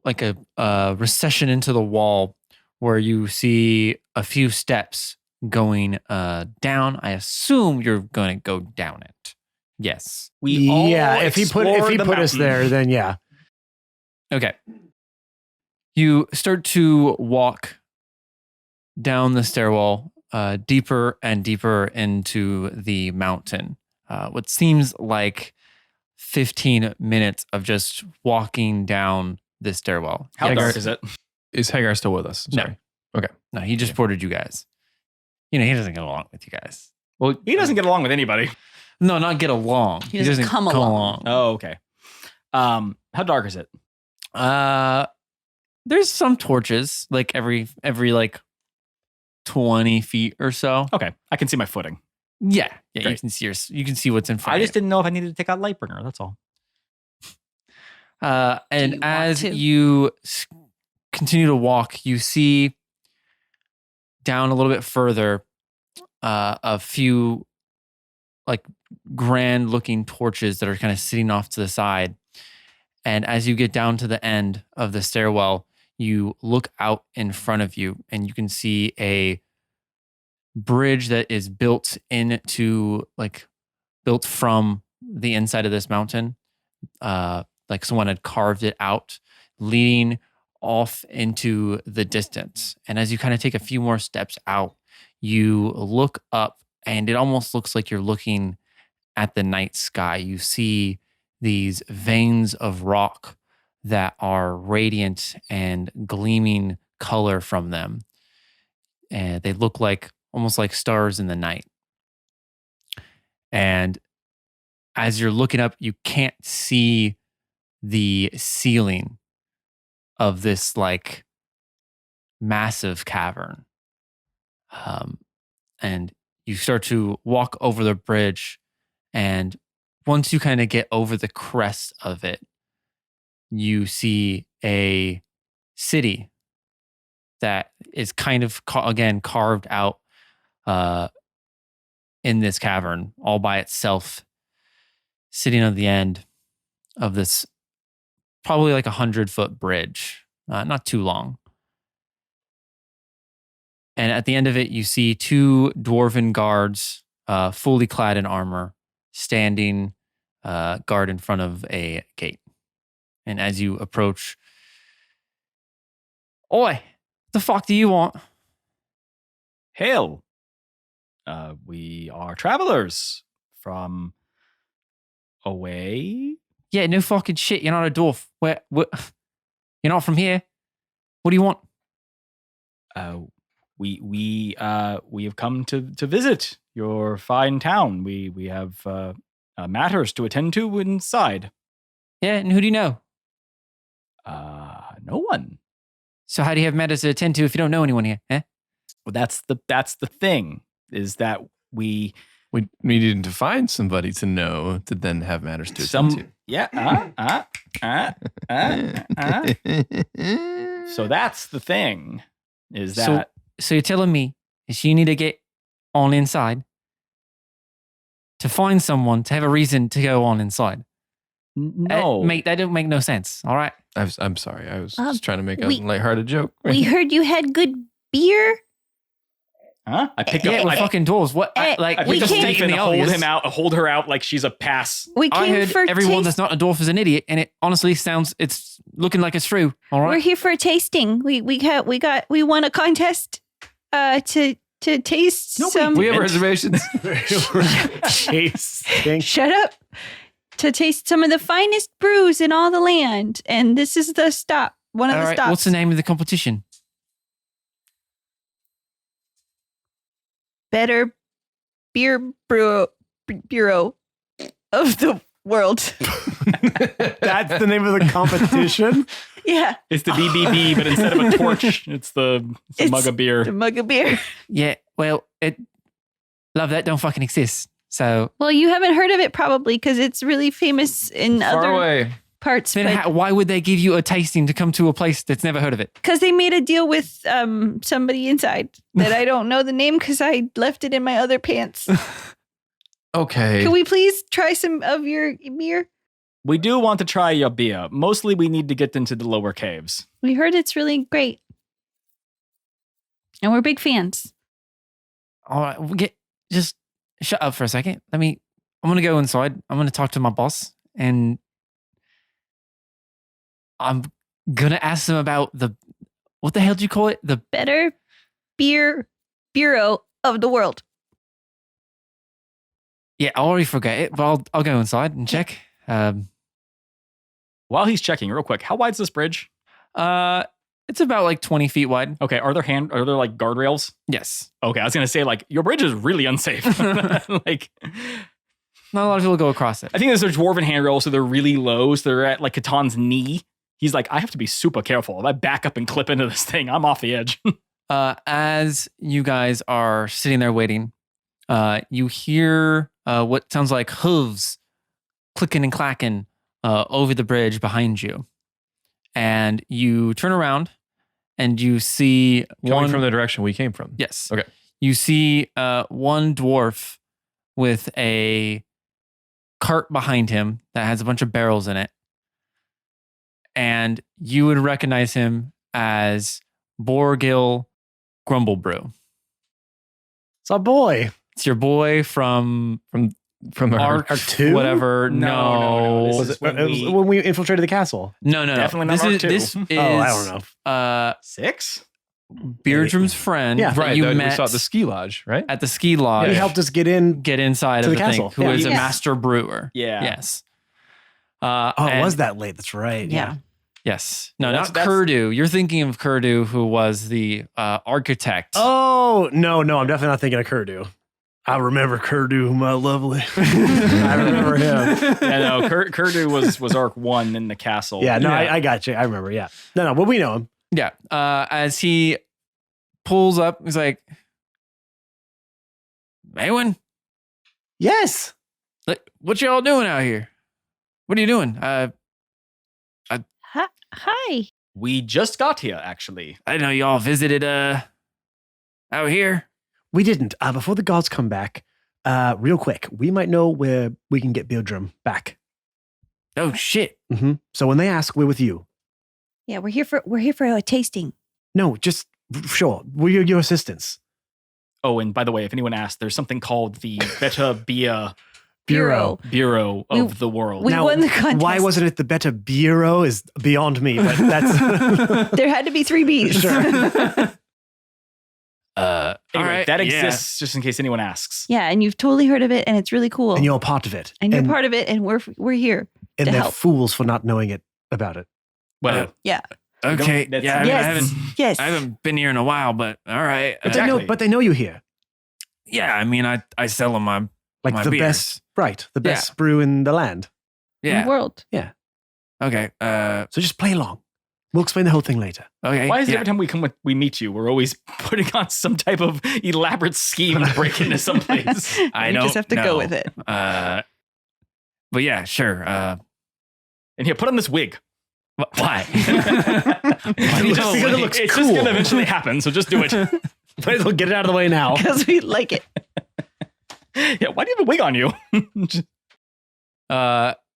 S1: like a recession into the wall where you see a few steps going down. I assume you're going to go down it. Yes.
S6: Yeah, if he put us there, then yeah.
S1: Okay. You start to walk down the stairwell deeper and deeper into the mountain. What seems like 15 minutes of just walking down this stairwell.
S2: How
S5: Hagar-
S2: dark is it?
S5: Is Hagar still with us?
S1: No.
S5: Sorry.
S1: No, he just boarded you guys. You know, he doesn't get along with you guys.
S5: Well,
S2: He doesn't get along with anybody.
S1: No, not get along.
S4: He doesn't come along.
S2: Oh, okay. How dark is it?
S1: There's some torches, like every like 20 feet or so.
S2: Okay, I can see my footing.
S1: Yeah, you
S2: Great.
S1: can see you can see what's in front.
S2: I
S1: of
S2: just didn't know if I needed to take out Lightbringer. That's all.
S1: And
S4: you want
S1: as
S4: to?
S1: you continue to walk, you see down a little bit further a few like grand looking torches that are kind of sitting off to the side. And as you get down to the end of the stairwell, you look out in front of you and you can see a bridge that is built into like built from the inside of this mountain. Like someone had carved it out, leading off into the distance. And as you kind of take a few more steps out, you look up, and it almost looks like you're looking at the night sky. You see these veins of rock that are radiant and gleaming color from them. And they look like almost like stars in the night. And as you're looking up, you can't see the ceiling of this like massive cavern. And you start to walk over the bridge, and once you kind of get over the crest of it, you see a city that is kind of again carved out in this cavern all by itself, sitting on the end of this probably like 100-foot bridge, not too long. And at the end of it, you see two dwarven guards, fully clad in armor, standing guard in front of a gate. And as you approach, "Oi, the fuck do you want?"
S2: Hail. We are travelers from away.
S1: Yeah, no fucking shit. You're not a dwarf. Where you're not from here. What do you want?
S2: We have come to visit your fine town. We have matters to attend to inside.
S1: Yeah, and who do you know?
S2: No one.
S1: So how do you have matters to attend to if you don't know anyone here? Eh?
S2: Well, that's the thing, is that we
S5: needed to find somebody to know to then have matters to attend to.
S2: Yeah. So that's the thing, is that.
S1: So you're telling me is you need to get on inside to find someone to have a reason to go on inside?
S2: No.
S1: Mate, that don't make no sense. All right.
S5: I'm sorry. I was just trying to make a
S8: we-
S5: lighthearted joke.
S8: We heard you had good beer.
S2: Huh? I picked
S1: Yeah,
S2: up.
S1: we're fucking dwarves. What?
S8: Eh,
S2: I
S1: we
S2: picked up
S1: just
S8: came-
S1: taking
S2: Stephen
S1: the
S2: and hold
S1: obvious.
S2: him out, hold her out like she's a pass.
S8: We
S1: I
S8: came
S1: heard
S8: for
S1: everyone that's not a dwarf is an idiot, and it honestly sounds it's looking like it's true. All
S8: We're
S1: right.
S8: here for a tasting. We won a contest to taste some.
S5: We have reservations.
S6: Tasting.
S8: Shut up. To taste some of the finest brews in all the land, and this is the stop. One of
S1: All
S8: the
S1: right.
S8: stops.
S1: What's the name of the competition?
S8: Better beer bureau of the world.
S6: That's the name of the competition.
S8: Yeah,
S2: It's the BBB, but instead of a torch, it's a mug of beer.
S8: the mug of beer.
S1: Yeah. Well, love that don't fucking exist. So
S8: Well, you haven't heard of it probably because it's really famous in
S5: Far
S8: other
S5: away.
S8: parts.
S1: then
S8: But
S1: why would they give you a tasting to come to a place that's never heard of it?
S8: because they made a deal with somebody inside that I don't know the name because I left it in my other pants.
S5: Okay.
S8: Can we please try some of your beer?
S2: We do want to try your beer. Mostly we need to get into the lower caves.
S8: We heard it's really great. And we're big fans.
S1: All right. Just shut up for a second. I'm going to go inside. I'm going to talk to my boss, and I'm going to ask them about what the hell do you call it? The
S8: Better beer bureau of the world.
S1: Yeah, I already forget it, but I'll go inside and check.
S2: While he's checking, real quick, how wide's this bridge?
S1: It's about like 20 feet wide.
S2: Okay, are there like guardrails?
S1: Yes.
S2: Okay, I was gonna say like your bridge is really unsafe. Like,
S1: Not a lot of people go across it.
S2: I think there's a dwarven handrails, so they're really low, so they're at like Katon's knee. He's like, I have to be super careful. If I back up and clip into this thing, I'm off the edge.
S1: As you guys are sitting there waiting, you hear what sounds like hooves clicking and clacking over the bridge behind you. And you turn around and you see
S5: Coming from the direction we came from.
S1: Yes.
S5: Okay.
S1: You see one dwarf with a cart behind him that has a bunch of barrels in it. And you would recognize him as Borgil Grumblebrew.
S6: It's a boy.
S1: It's your boy from
S5: From our
S1: arc
S6: Arc 2?
S1: whatever.
S2: No. This
S6: Was
S2: is
S6: it, it was when we infiltrated the castle.
S1: No.
S2: Definitely not
S1: This
S2: Arc
S1: is
S2: 2.
S1: this is
S6: Oh, I don't know.
S2: 6?
S1: Beardrum's friend
S6: Yeah.
S1: that
S5: right.
S1: you
S5: We
S1: met
S5: saw at the ski lodge, right?
S1: at the ski lodge.
S6: He helped us get in.
S1: get inside
S6: To
S1: of
S6: the
S1: the
S6: castle.
S1: thing. Who is
S6: Yeah.
S1: a
S8: Yeah.
S1: master brewer?
S2: Yeah.
S1: Yes.
S6: Oh, it
S1: and-
S6: was that late. That's right.
S8: Yeah.
S1: Yes. No,
S2: That's-
S1: not
S2: that's-
S1: Kurdu. You're thinking of Kurdu, who was the architect.
S6: Oh, no. I'm definitely not thinking of Kurdu. I remember Kurdu, my lovely. I remember him.
S2: Yeah, no, Kurdu was Arc 1 in the castle.
S6: Yeah, no,
S1: Yeah.
S6: I got you. I remember. Yeah. No, but we know him.
S1: Yeah. As he pulls up, he's like, Maywin,
S6: Yes.
S1: what y'all doing out here? What are you doing?
S8: Hi.
S2: We just got here, actually.
S1: I didn't know y'all visited out here.
S6: We didn't. Before the gods come back, real quick, we might know where we can get Beardrum back.
S1: Oh shit.
S6: So when they ask, we're with you.
S8: Yeah, we're here for a tasting.
S6: No, just sure. We're your assistants.
S2: Oh, and by the way, if anyone asks, there's something called the Better Beer
S6: Bureau.
S2: Bureau of the World.
S8: We won the contest.
S6: Why wasn't it the Better Bureau is beyond me, but that's
S8: There had to be 3 B's.
S6: Sure.
S2: Anyway,
S1: all right,
S2: that
S1: yeah.
S2: exists just in case anyone asks.
S8: Yeah, and you've totally heard of it, and it's really cool.
S6: and you're part of it.
S8: And you're part of it, and we're here.
S6: and
S8: to
S6: they're
S8: help.
S6: fools for not knowing it about it.
S2: Well,
S1: Okay.
S2: That's-
S1: Yeah. I, mean,
S8: Yes. Yes.
S1: I haven't been here in a while, but all right.
S6: But they know,
S2: Exactly.
S6: but they know you here.
S1: Yeah. I mean, I sell them my
S6: Like
S1: my
S6: the
S1: beers.
S6: best, right? The best brew in the land.
S8: In
S1: Yeah.
S8: the world.
S1: Okay.
S6: So just play along. We'll explain the whole thing later.
S1: Okay.
S2: why is it
S1: yeah.
S2: every time we meet you, we're always putting on some type of elaborate scheme to break into someplace?
S1: I
S8: you
S1: don't
S8: just have to
S1: know.
S8: go with it.
S1: But yeah, sure.
S2: And here, put on this wig.
S1: Why?
S2: Why
S6: do you just- because it looks
S2: it's
S6: cool.
S2: just gonna eventually happen, so just do it.
S6: Might as well get it out of the way now.
S8: Because we like it.
S2: Yeah, why do you have a wig on you?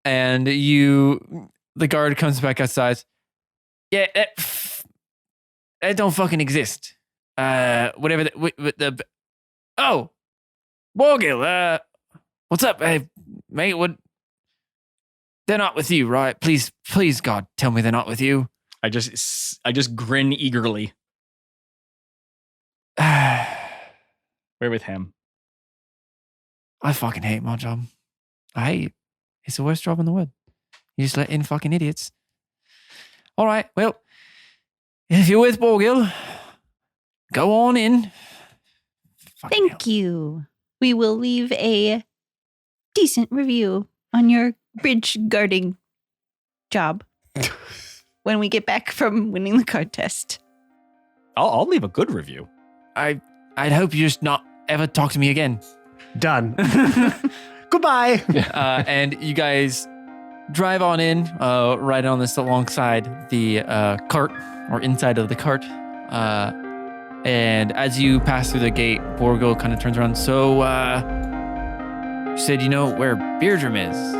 S1: And the guard comes back outside. Yeah, that don't fucking exist. Whatever the oh, Borgil, what's up? Hey, mate, what? They're not with you, right? Please, God, tell me they're not with you.
S2: I just grin eagerly.
S1: I
S2: We're with him.
S1: fucking hate my job. I hate it. It's the worst job in the world. You just let in fucking idiots. All right, well, if you're with Borgil, go on in. Fucking
S8: Thank you. We will leave a decent review on your bridge guarding job when we get back from winning the contest.
S2: I'll leave a good review.
S1: I'd hope you just not ever talk to me again.
S6: Done. Goodbye.
S1: And you guys drive on in, right on this alongside the cart or inside of the cart. And as you pass through the gate, Borgo kind of turns around. So, you said you know where Beardrum is?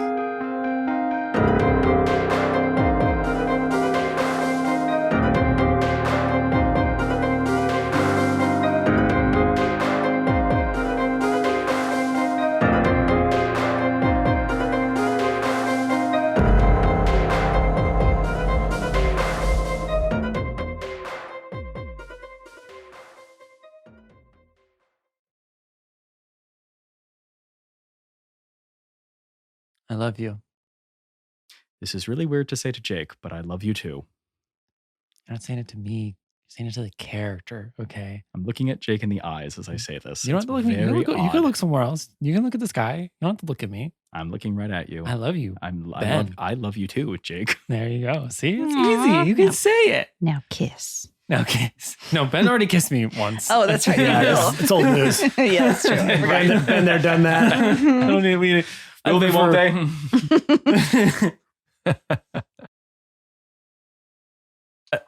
S1: I love you.
S2: This is really weird to say to Jake, but I love you too.
S1: You're not saying it to me. You're saying it to the character, okay?
S2: I'm looking at Jake in the eyes as I say this.
S1: You don't have to look at me.
S2: Very
S1: You can
S2: odd.
S1: look somewhere else. You can look at the sky. You don't have to look at me.
S2: I'm looking right at you.
S1: I love you. Ben.
S2: I love you too, Jake.
S1: There you go. See, it's
S8: Aw.
S1: easy. You can
S8: No.
S1: say it.
S8: Now kiss.
S1: No kiss. No, Ben already kissed me once.
S8: Oh, that's right.
S6: Yeah, it's old news.
S8: Yeah, that's true.
S6: Been there, done that.
S1: I don't need.
S2: Will they, won't they?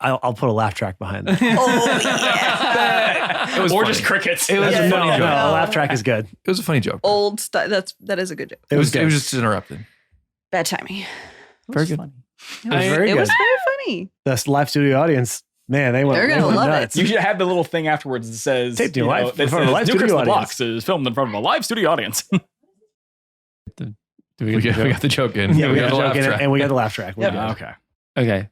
S6: I'll put a laugh track behind that.
S8: Oh, yeah.
S5: It was
S2: or
S5: funny.
S2: just crickets.
S5: It was
S8: Yeah,
S5: a
S6: No,
S5: funny
S6: no,
S5: joke.
S6: a laugh track is good.
S5: It was a funny joke.
S4: Old stuff. That is a good joke.
S6: It was
S5: It
S6: good.
S5: was just interrupted.
S4: Bad timing.
S6: Very good.
S2: Funny.
S6: It was very
S4: It
S6: good.
S4: was very funny.
S6: The live studio audience, man, they went,
S4: They're gonna
S6: they went
S4: love it.
S6: nuts.
S2: You should have the little thing afterwards that says,
S6: Taped in
S2: you know,
S6: live-
S2: that
S6: in front of a
S2: says,
S6: live
S2: New
S6: studio
S2: Kids on the
S6: audience.
S2: Blocks is filmed in front of a live studio audience.
S7: Do
S5: We got the joke in.
S6: Yeah, we
S5: got
S6: got
S5: the
S6: the
S5: laugh
S6: joke in it,
S5: track.
S6: and we got the laugh track. We're good.
S2: Okay.
S1: Okay.